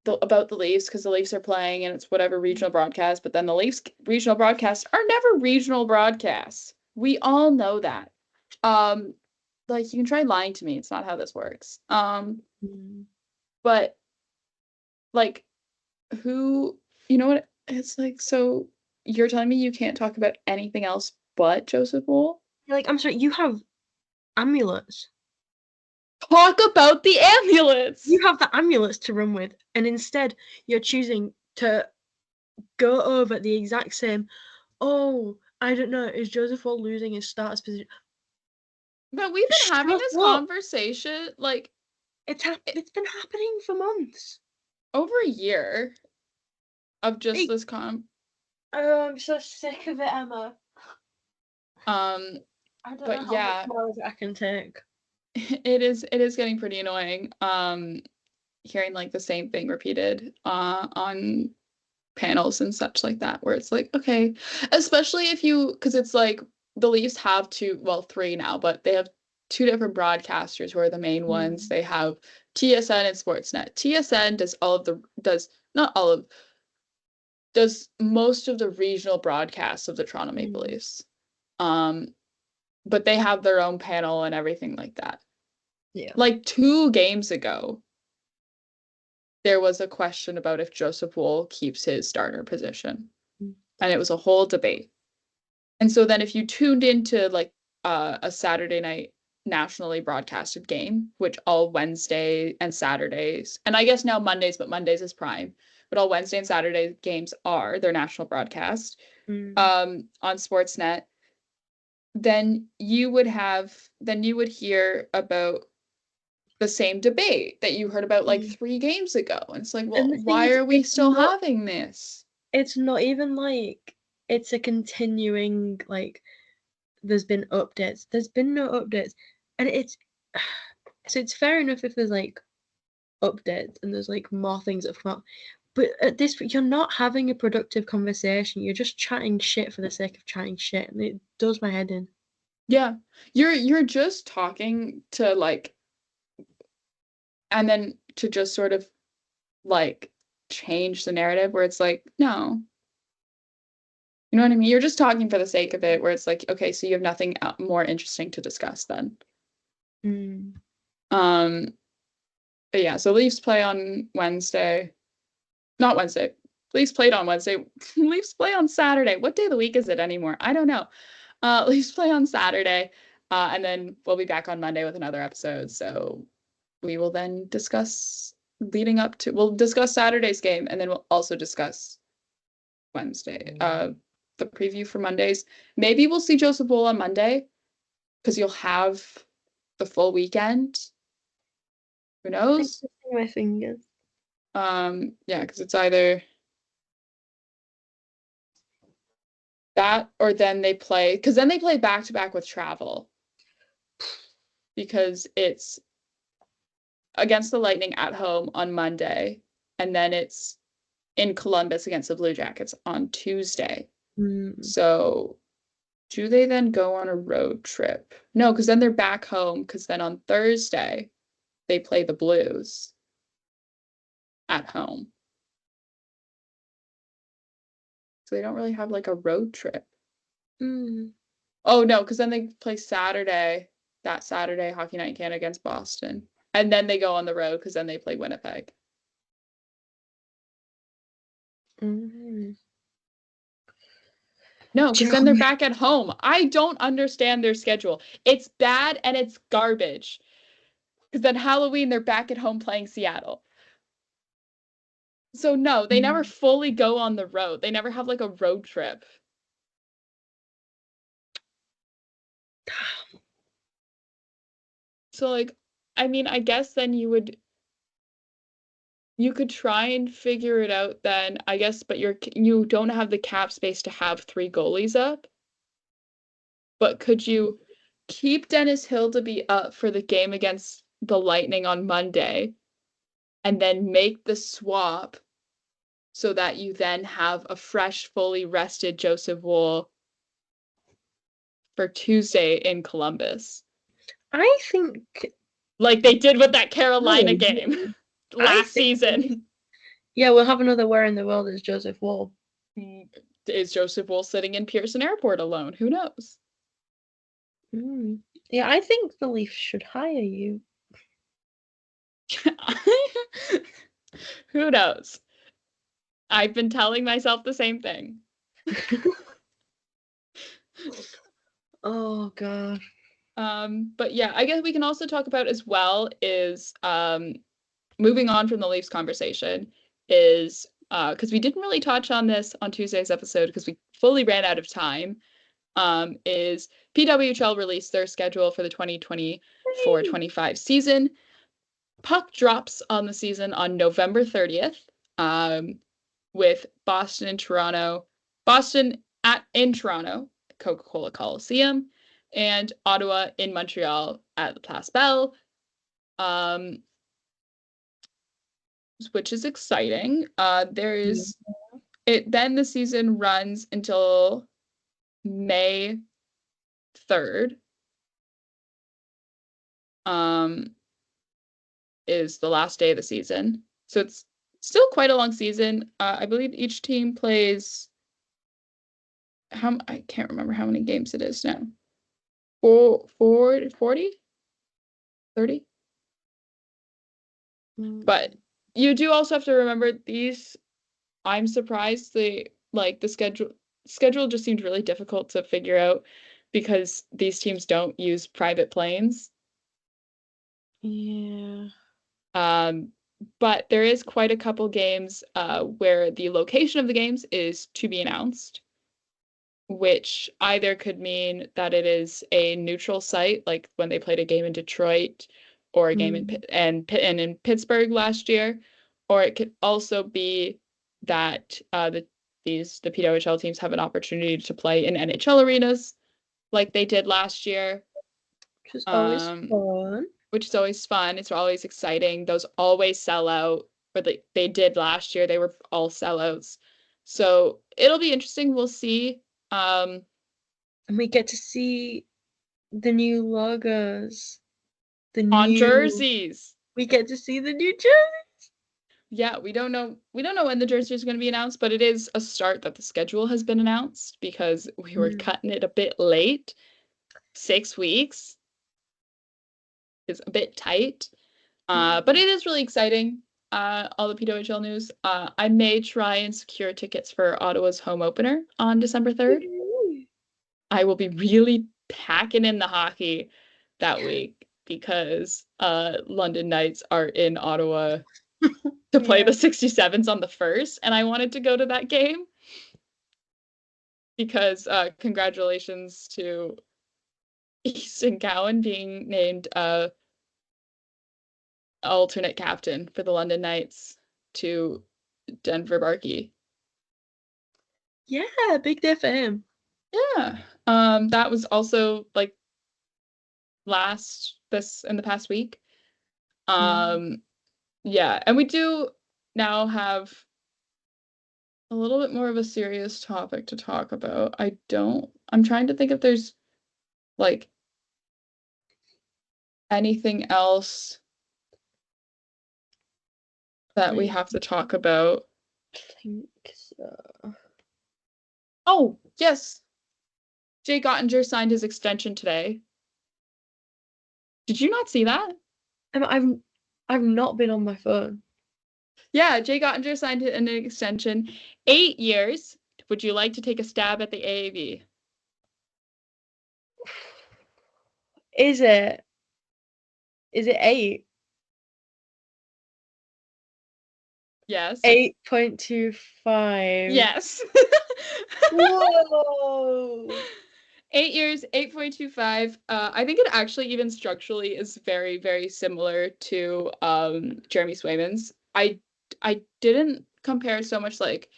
S1: about the Leafs because the Leafs are playing and it's whatever regional broadcast, but then the Leafs regional broadcasts are never regional broadcasts. We all know that. Um, like you can try lying to me. It's not how this works.
S2: Mm.
S1: But like who, you know what? It's like, so you're telling me you can't talk about anything else but Joseph Wool?
S2: Like, I'm sorry, you have amulets.
S1: Talk about the ambulance.
S2: You have the amulets to run with, and instead you're choosing to go over the exact same. Oh, I don't know. Is Joseph Wall losing his starter's position?
S1: But we've been having
S2: Shut
S1: this
S2: up!
S1: conversation like
S2: It's been happening for months.
S1: over a year of just
S2: Hey,
S1: this con
S2: oh, I'm so sick of it, Emma.
S1: um
S2: I don't
S1: but
S2: know how much
S1: yeah,
S2: more of it I can take.
S1: it is getting pretty annoying hearing like the same thing repeated on panels and such like that where it's like okay, especially if you because it's like the Leafs have two, well, three now, but they have two different broadcasters who are the main ones.
S2: Mm,
S1: They have TSN and Sportsnet. TSN does all of the does not all of does most of the regional broadcasts of the Toronto Maple
S2: mm,
S1: Leafs. Um, but they have their own panel and everything like that.
S2: yeah.
S1: Like 2 games ago, there was a question about if Joseph Wool keeps his starter position,
S2: Mm.
S1: and it was a whole debate. And so then if you tuned into like a Saturday night nationally broadcasted game, which all Wednesday and Saturdays, and I guess now Mondays, but Mondays is prime, but all Wednesday and Saturday games are their national broadcast on Sportsnet, then you would hear about the same debate that you heard about like 3 games ago. And it's like, well,
S2: And the thing
S1: why
S2: is,
S1: are we still having this?
S2: It's not even like it's a continuing, like, there's been updates. There's been no updates. And it's so it's fair enough if there's like updates and there's like more things that have come out. But at this point, you're not having a productive conversation. You're just chatting shit for the sake of chatting shit. And it does my head in.
S1: Yeah. You're just talking to like, and then to just sort of like change the narrative where it's like, no. You know what I mean? You're just talking for the sake of it, where it's like, okay, so you have nothing more interesting to discuss then. Um, but yeah, so Leafs play on Wednesday. Not Wednesday. Leafs played on Wednesday. Leafs play on Saturday. What day of the week is it anymore? I don't know. Leafs play on Saturday. And then we'll be back on Monday with another episode. So we will then discuss we'll discuss Saturday's game, and then we'll also discuss Wednesday. The preview for Mondays. Maybe we'll see Joseph Wool on Monday because you'll have the full weekend. Who knows?
S2: My fingers.
S1: Yeah, because it's either that or then they play back to back with travel because it's against the Lightning at home on Monday, and then it's in Columbus against the Blue Jackets on Tuesday. So do they then go on a road trip? No, because then they're back home, because then on Thursday they play the Blues at home. So they don't really have like a road trip. Oh no, because then they play that Saturday Hockey Night in Canada against Boston. And then they go on the road because then they play Winnipeg. No, because then they're back at home. I don't understand their schedule. It's bad and it's garbage. Because then Halloween, they're back at home playing Seattle. So no, they never fully go on the road. They never have like a road trip. So like, I mean, I guess then you could try and figure it out then, I guess, but you don't have the cap space to have 3 goalies up. But could you keep Dennis Hill to be up for the game against the Lightning on Monday and then make the swap so that you then have a fresh, fully rested Joseph Wool for Tuesday in Columbus?
S2: I think
S1: like they did with that Carolina game last season.
S2: Yeah, we'll have another Where in the World is Joseph Wool.
S1: Is Joseph Wool sitting in Pearson Airport alone? Who knows?
S2: Yeah, I think the Leafs should hire you.
S1: Who knows? I've been telling myself the same thing.
S2: Oh god.
S1: But yeah, I guess we can also talk about as well is moving on from the Leafs conversation is because we didn't really touch on this on Tuesday's episode because we fully ran out of time. Is PWHL released their schedule for the 2024-25 season. Puck drops on the season on November 30th, with Boston in Toronto, Coca-Cola Coliseum, and Ottawa in Montreal at the Place Bell, which is exciting. Then the season runs until May 3rd. Is the last day of the season. So it's still quite a long season. I believe each team plays I can't remember how many games it is now. 40? 30? But you do also have to remember these. I'm surprised the schedule, schedule just seemed really difficult to figure out because these teams don't use private planes.
S2: Yeah.
S1: But there is quite a couple games where the location of the games is to be announced, which either could mean that it is a neutral site, like when they played a game in Detroit or a game in
S2: Mm.
S1: in Pittsburgh last year, or it could also be that the PWHL teams have an opportunity to play in NHL arenas like they did last year.
S2: Which is always
S1: Um,
S2: fun.
S1: which is always fun. It's always exciting. Those always sell out, or they did last year. They were all sellouts. So it'll be interesting. We'll see. Um,
S2: And we get to see the new logos. The
S1: on
S2: new
S1: jerseys.
S2: we get to see the new jersey.
S1: Yeah, we don't know when the jersey is going to be announced, but it is a start that the schedule has been announced because we were
S2: Mm.
S1: cutting it a bit late. 6 weeks is a bit tight. But it is really exciting. All the PWHL news. I may try and secure tickets for Ottawa's home opener on December 3rd. I will be really packing in the hockey that week because London Knights are in Ottawa to play
S2: Yeah.
S1: the 67s on the 1st, and I wanted to go to that game because congratulations to Easton Cowan being named alternate captain for the London Knights to Denver Barkey.
S2: Yeah, big day for him.
S1: Yeah. That was also like this in the past week.
S2: Mm.
S1: Um, yeah, and we do now have a little bit more of a serious topic to talk about. I'm trying to think if there's like anything else that we
S2: I
S1: have to talk about.
S2: think so.
S1: Oh, yes. Jay Gottinger signed his extension today. Did you not see that?
S2: I've not been on my phone.
S1: Yeah, Jay Gottinger signed an extension. 8 years. Would you like to take a stab at the AAV?
S2: Is it? Is it 8?
S1: Yes.
S2: 8.25.
S1: Yes.
S2: Whoa.
S1: 8 years, 8.25. I think it actually even structurally is very, very similar to Jeremy Swayman's. I didn't compare so much like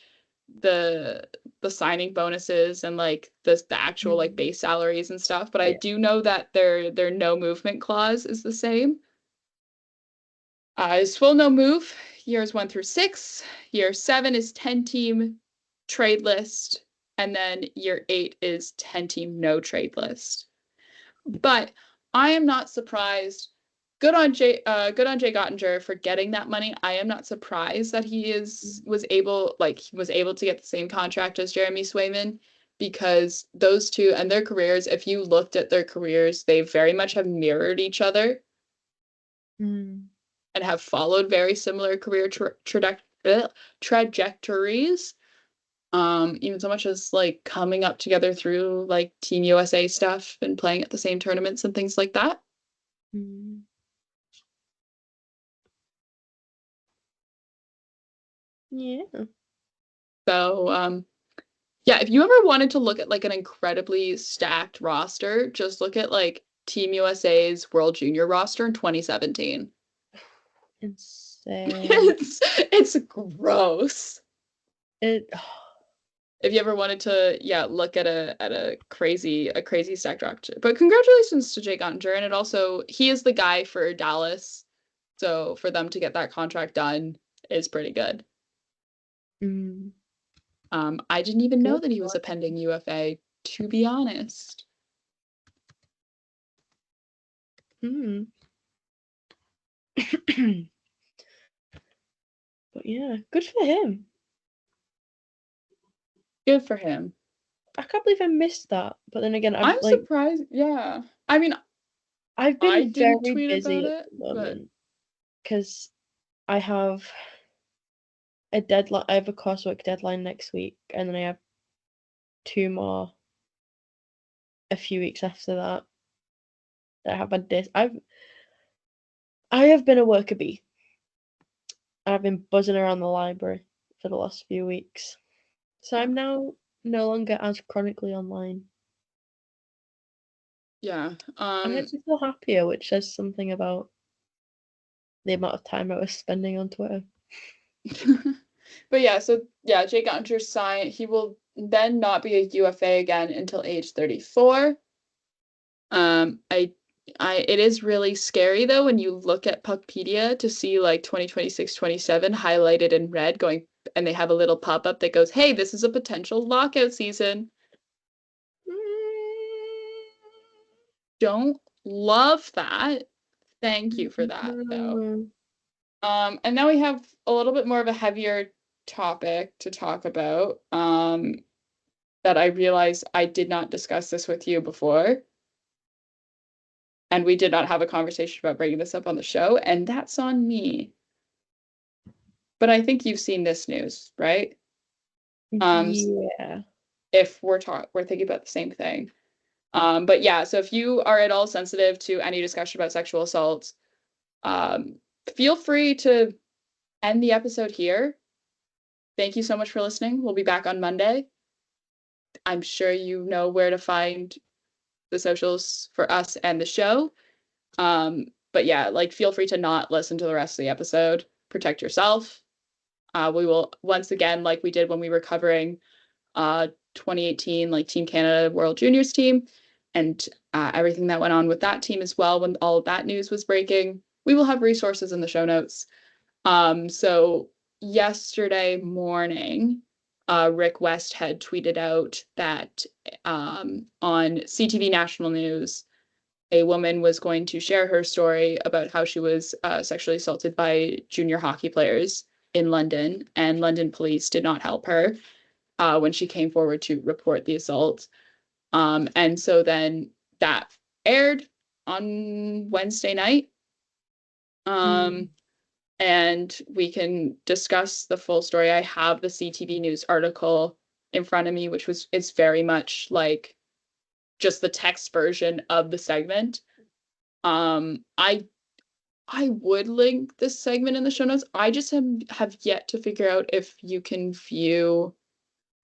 S1: the the signing bonuses and like the actual like
S2: Mm.
S1: base salaries and stuff, but I
S2: Yeah.
S1: do know that their no movement clause is the same. Is full no move, years 1 through 6. Year 7 is 10-team trade list, and then year 8 is 10-team no trade list. But I am not surprised. Good on Jay Gottinger for getting that money. I am not surprised that he was able to get the same contract as Jeremy Swayman because those two and their careers, if you looked at their careers, they very much have mirrored each other
S2: Mm.
S1: and have followed very similar career trajectories. Even so much as like coming up together through like Team USA stuff and playing at the same tournaments and things like that.
S2: Mm. Yeah.
S1: So, yeah, if you ever wanted to look at like an incredibly stacked roster, just look at like Team USA's World Junior roster in 2017.
S2: Insane.
S1: It's gross.
S2: It.
S1: If you ever wanted to, yeah, look at a crazy stacked roster. But congratulations to Jake Ottinger, and it also he is the guy for Dallas, so for them to get that contract done is pretty good.
S2: Mm.
S1: I didn't even know
S2: Good.
S1: that he was a pending UFA, to be honest.
S2: Mm. But yeah, good for him.
S1: Good for him.
S2: I can't believe I missed that. But then again,
S1: I'm surprised. Yeah. I mean,
S2: I've
S1: I
S2: been
S1: didn't
S2: very
S1: tweet about
S2: busy at
S1: it,
S2: the
S1: but
S2: moment because I have a deadline. I have a coursework deadline next week, and then I have 2 more a few weeks after that. I have had this. I have been a worker bee. I've been buzzing around the library for the last few weeks. So I'm now no longer as chronically online.
S1: Yeah.
S2: I actually feel happier, which says something about the amount of time I was spending on Twitter.
S1: But yeah, so yeah, Jake Gunter signed. He will then not be a UFA again until age 34. It is really scary though when you look at Puckpedia to see like 2026, 27 highlighted in red going, and they have a little pop-up that goes, "Hey, this is a potential lockout season." Don't love that. Thank you for that though.
S2: No.
S1: And now we have a little bit more of a heavier topic to talk about. That I realized I did not discuss this with you before. And we did not have a conversation about bringing this up on the show, and that's on me. But I think you've seen this news, right?
S2: Yeah.
S1: If we're thinking about the same thing. But yeah, so if you are at all sensitive to any discussion about sexual assault, feel free to end the episode here. Thank you so much for listening. We'll be back on Monday. I'm sure you know where to find the socials for us and the show. But yeah, like feel free to not listen to the rest of the episode. Protect yourself. We will once again, like we did when we were covering 2018, like Team Canada World Juniors team, and everything that went on with that team as well when all of that news was breaking. We will have resources in the show notes. So yesterday morning, Rick West had tweeted out that on CTV National News, a woman was going to share her story about how she was sexually assaulted by junior hockey players in London, and London police did not help her when she came forward to report the assault. And so then that aired on Wednesday night. And we can discuss the full story. I have the CTV News article in front of me, which is very much like just the text version of the segment. I would link this segment in the show notes. I just have yet to figure out if you can view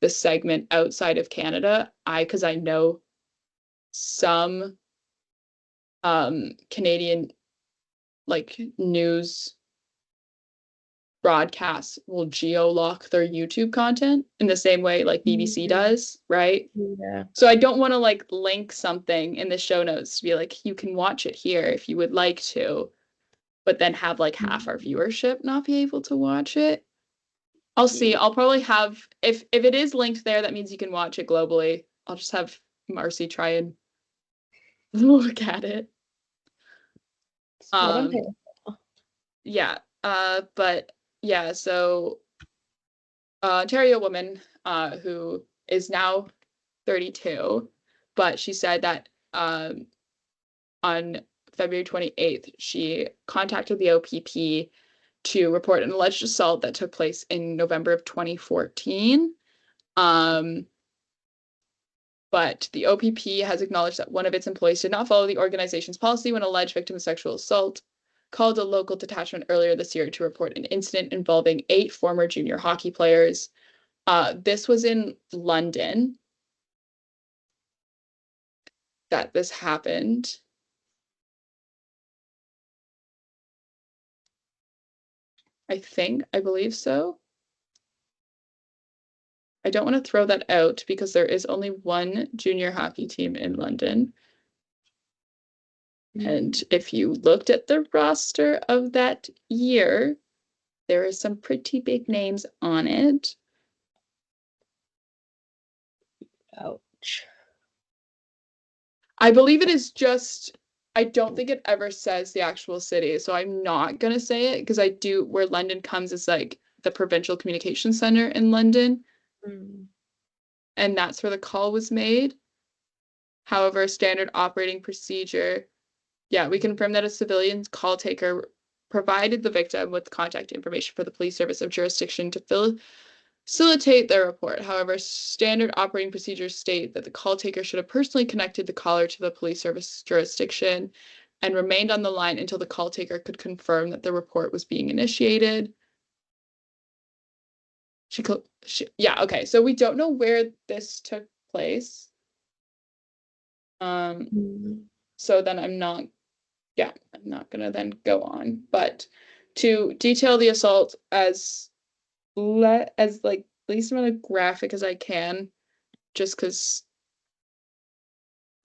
S1: the segment outside of Canada. Because I know some Canadian like news broadcasts will geo-lock their YouTube content in the same way like BBC does, right?
S2: Yeah.
S1: So I don't want to like link something in the show notes to be like, you can watch it here if you would like to, but then have like half our viewership not be able to watch it. I'll see. I'll probably have, if it is linked there, that means you can watch it globally. I'll just have Marcie try and look at it.
S2: What I'm here for.
S1: Yeah. But yeah, so Ontario woman who is now 32, but she said that on February 28th, she contacted the OPP to report an alleged assault that took place in November of 2014. But the OPP has acknowledged that one of its employees did not follow the organization's policy when alleged victim of sexual assault, called a local detachment earlier this year to report an incident involving 8 former junior hockey players. This was in London that this happened. I believe so. I don't want to throw that out because there is only one junior hockey team in London. And if you looked at the roster of that year, there are some pretty big names on it.
S2: Ouch.
S1: I believe it is just, I don't think it ever says the actual city, so I'm not going to say it because where London comes is like the Provincial Communications Center in London. And that's where the call was made. However, standard operating procedure, yeah, we confirm that a civilian call taker provided the victim with contact information for the police service of jurisdiction to facilitate their report. However, standard operating procedures state that the call taker should have personally connected the caller to the police service jurisdiction and remained on the line until the call taker could confirm that the report was being initiated. Yeah, okay. So we don't know where this took place. So then I'm not gonna then go on. But to detail the assault as like least amount of graphic as I can, just because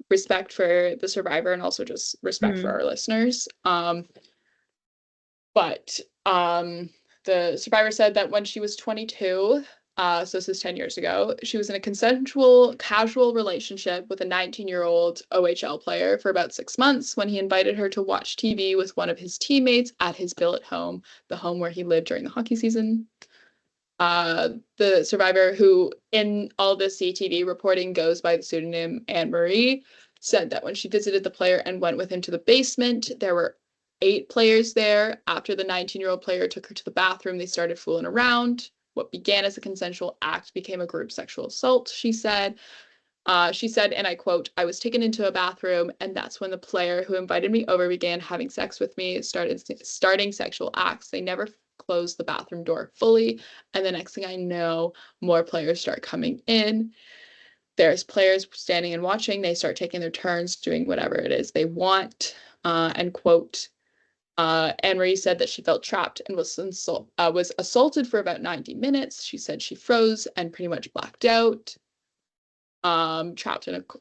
S1: respect for the survivor and also just respect for our listeners. But the survivor said that when she was 22, so this is 10 years ago, she was in a consensual, casual relationship with a 19-year-old OHL player for about 6 months when he invited her to watch TV with one of his teammates at his billet home, the home where he lived during the hockey season. The survivor, who in all the CTV reporting goes by the pseudonym Anne-Marie, said that when she visited the player and went with him to the basement, there were 8 players there. After the 19-year-old player took her to the bathroom, they started fooling around. What began as a consensual act became a group sexual assault, she said. And I quote, "I was taken into a bathroom, and that's when the player who invited me over began having sex with me, starting sexual acts. They never closed the bathroom door fully, and the next thing I know, more players start coming in. There's players standing and watching. They start taking their turns doing whatever it is they want." End quote. Anne-Marie said that she felt trapped and was assaulted for about 90 minutes. She said she froze and pretty much blacked out.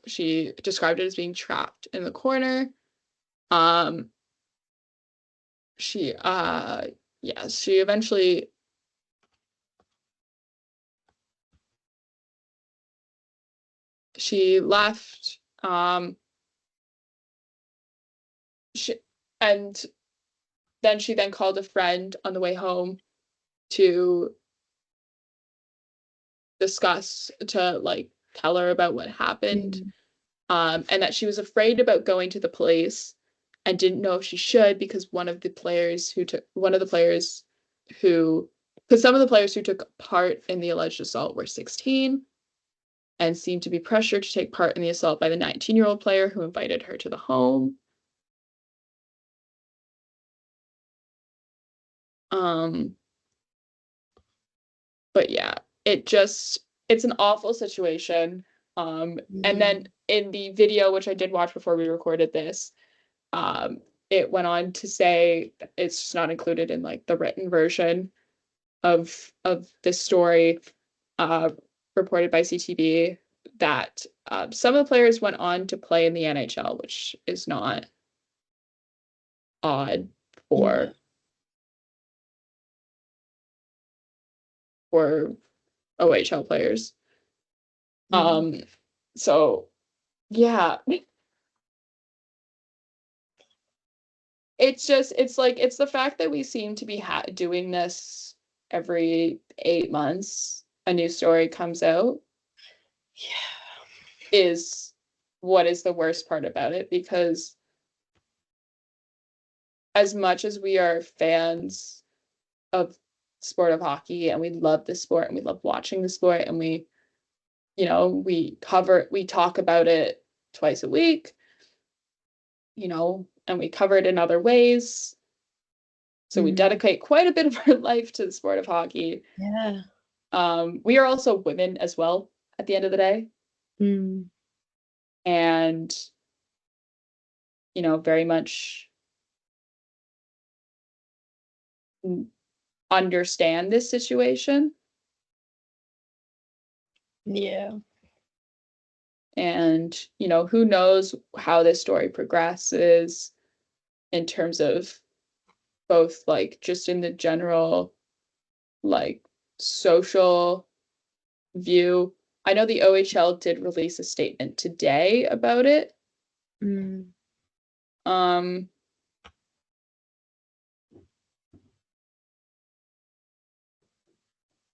S1: She described it as being trapped in the corner. She eventually left. And then she called a friend on the way home to tell her about what happened. And that she was afraid about going to the police and didn't know if she should because some of the players who took part in the alleged assault were 16 and seemed to be pressured to take part in the assault by the 19-year-old player who invited her to the home. But yeah, it's an awful situation. And then in the video, which I did watch before we recorded this, it went on to say it's just not included in like the written version of this story, reported by CTV, that some of the players went on to play in the NHL, which is not odd for OHL players. So yeah, it's the fact that we seem to be doing this every 8 months. A new story comes out. Yeah, is what is the worst part about it, because as much as we are fans of sport of hockey and we love the sport and we love watching the sport and we talk about it twice a week, and we cover it in other ways. So we dedicate quite a bit of our life to the sport of hockey.
S2: Yeah.
S1: We are also women as well at the end of the day. And, very much understand this situation.
S2: Yeah.
S1: And, who knows how this story progresses in terms of both like just in the general like social view. I know the OHL did release a statement today about it.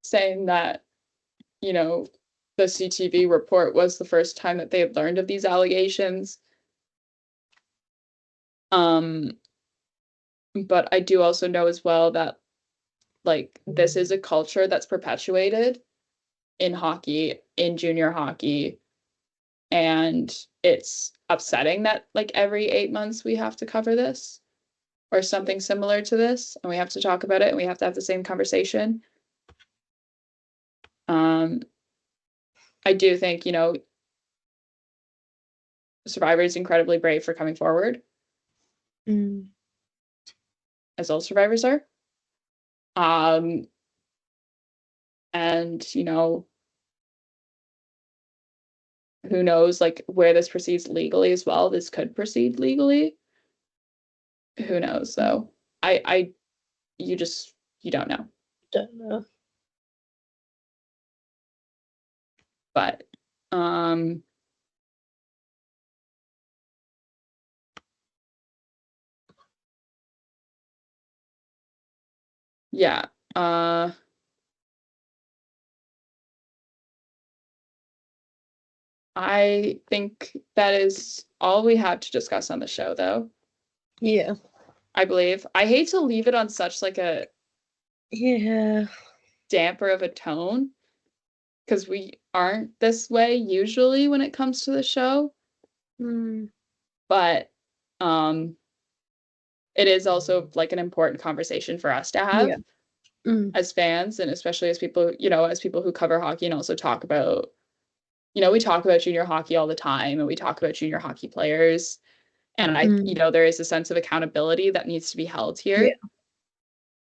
S1: Saying that, the CTV report was the first time that they had learned of these allegations. But I do also know as well that like this is a culture that's perpetuated in hockey, in junior hockey. And it's upsetting that like every 8 months we have to cover this or something similar to this, and we have to talk about it and we have to have the same conversation. I do think, Survivor is incredibly brave for coming forward. As all survivors are. And who knows like where this proceeds legally as well. This could proceed legally. Who knows though? You don't know.
S2: Don't know.
S1: But yeah. I think that is all we have to discuss on the show, though.
S2: Yeah.
S1: I believe. I hate to leave it on such like a damper of a tone, because we aren't this way usually when it comes to the show. But it is also like an important conversation for us to have as fans, and especially as people, as people who cover hockey and also talk about, we talk about junior hockey all the time and we talk about junior hockey players. And there is a sense of accountability that needs to be held here.
S2: Yeah.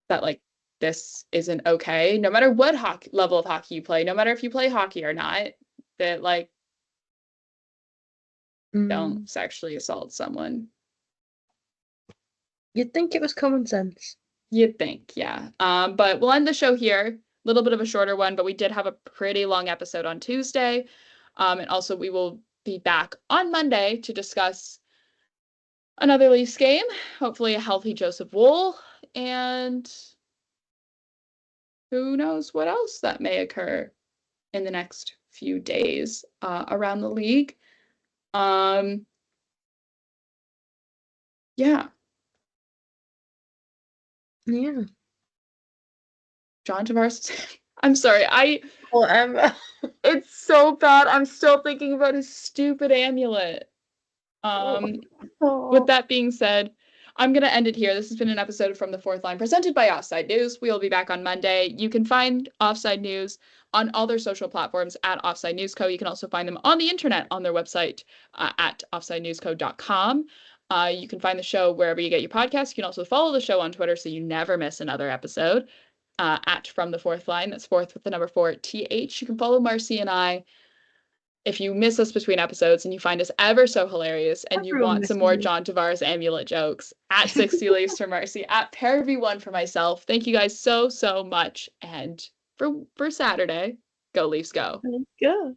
S1: That like, this isn't okay, no matter what level of hockey you play, no matter if you play hockey or not, that like, don't sexually assault someone.
S2: You'd think it was common sense.
S1: You'd think, yeah. But we'll end the show here. A little bit of a shorter one, but we did have a pretty long episode on Tuesday. And also we will be back on Monday to discuss another Leafs game, hopefully a healthy Joseph Woll, and who knows what else that may occur in the next few days around the league. Yeah.
S2: Yeah.
S1: John Tavares. I'm sorry.
S2: Emma.
S1: It's so bad. I'm still thinking about his stupid amulet. With that being said, I'm going to end it here. This has been an episode from the Fourth Line presented by Offside News. We will be back on Monday. You can find Offside News on all their social platforms at Offside News Co. You can also find them on the internet on their website at offsidenewsco.com. You can find the show wherever you get your podcasts. You can also follow the show on Twitter so you never miss another episode at From the Fourth Line. That's fourth with the number 4 TH. You can follow Marcie and I if you miss us between episodes and you find us ever so hilarious and you want some more John Tavares amulet jokes, at 60 Leafs for Marcie, at ParaV1 for myself. Thank you guys so much. And for Saturday, go Leafs go.
S2: Let's go.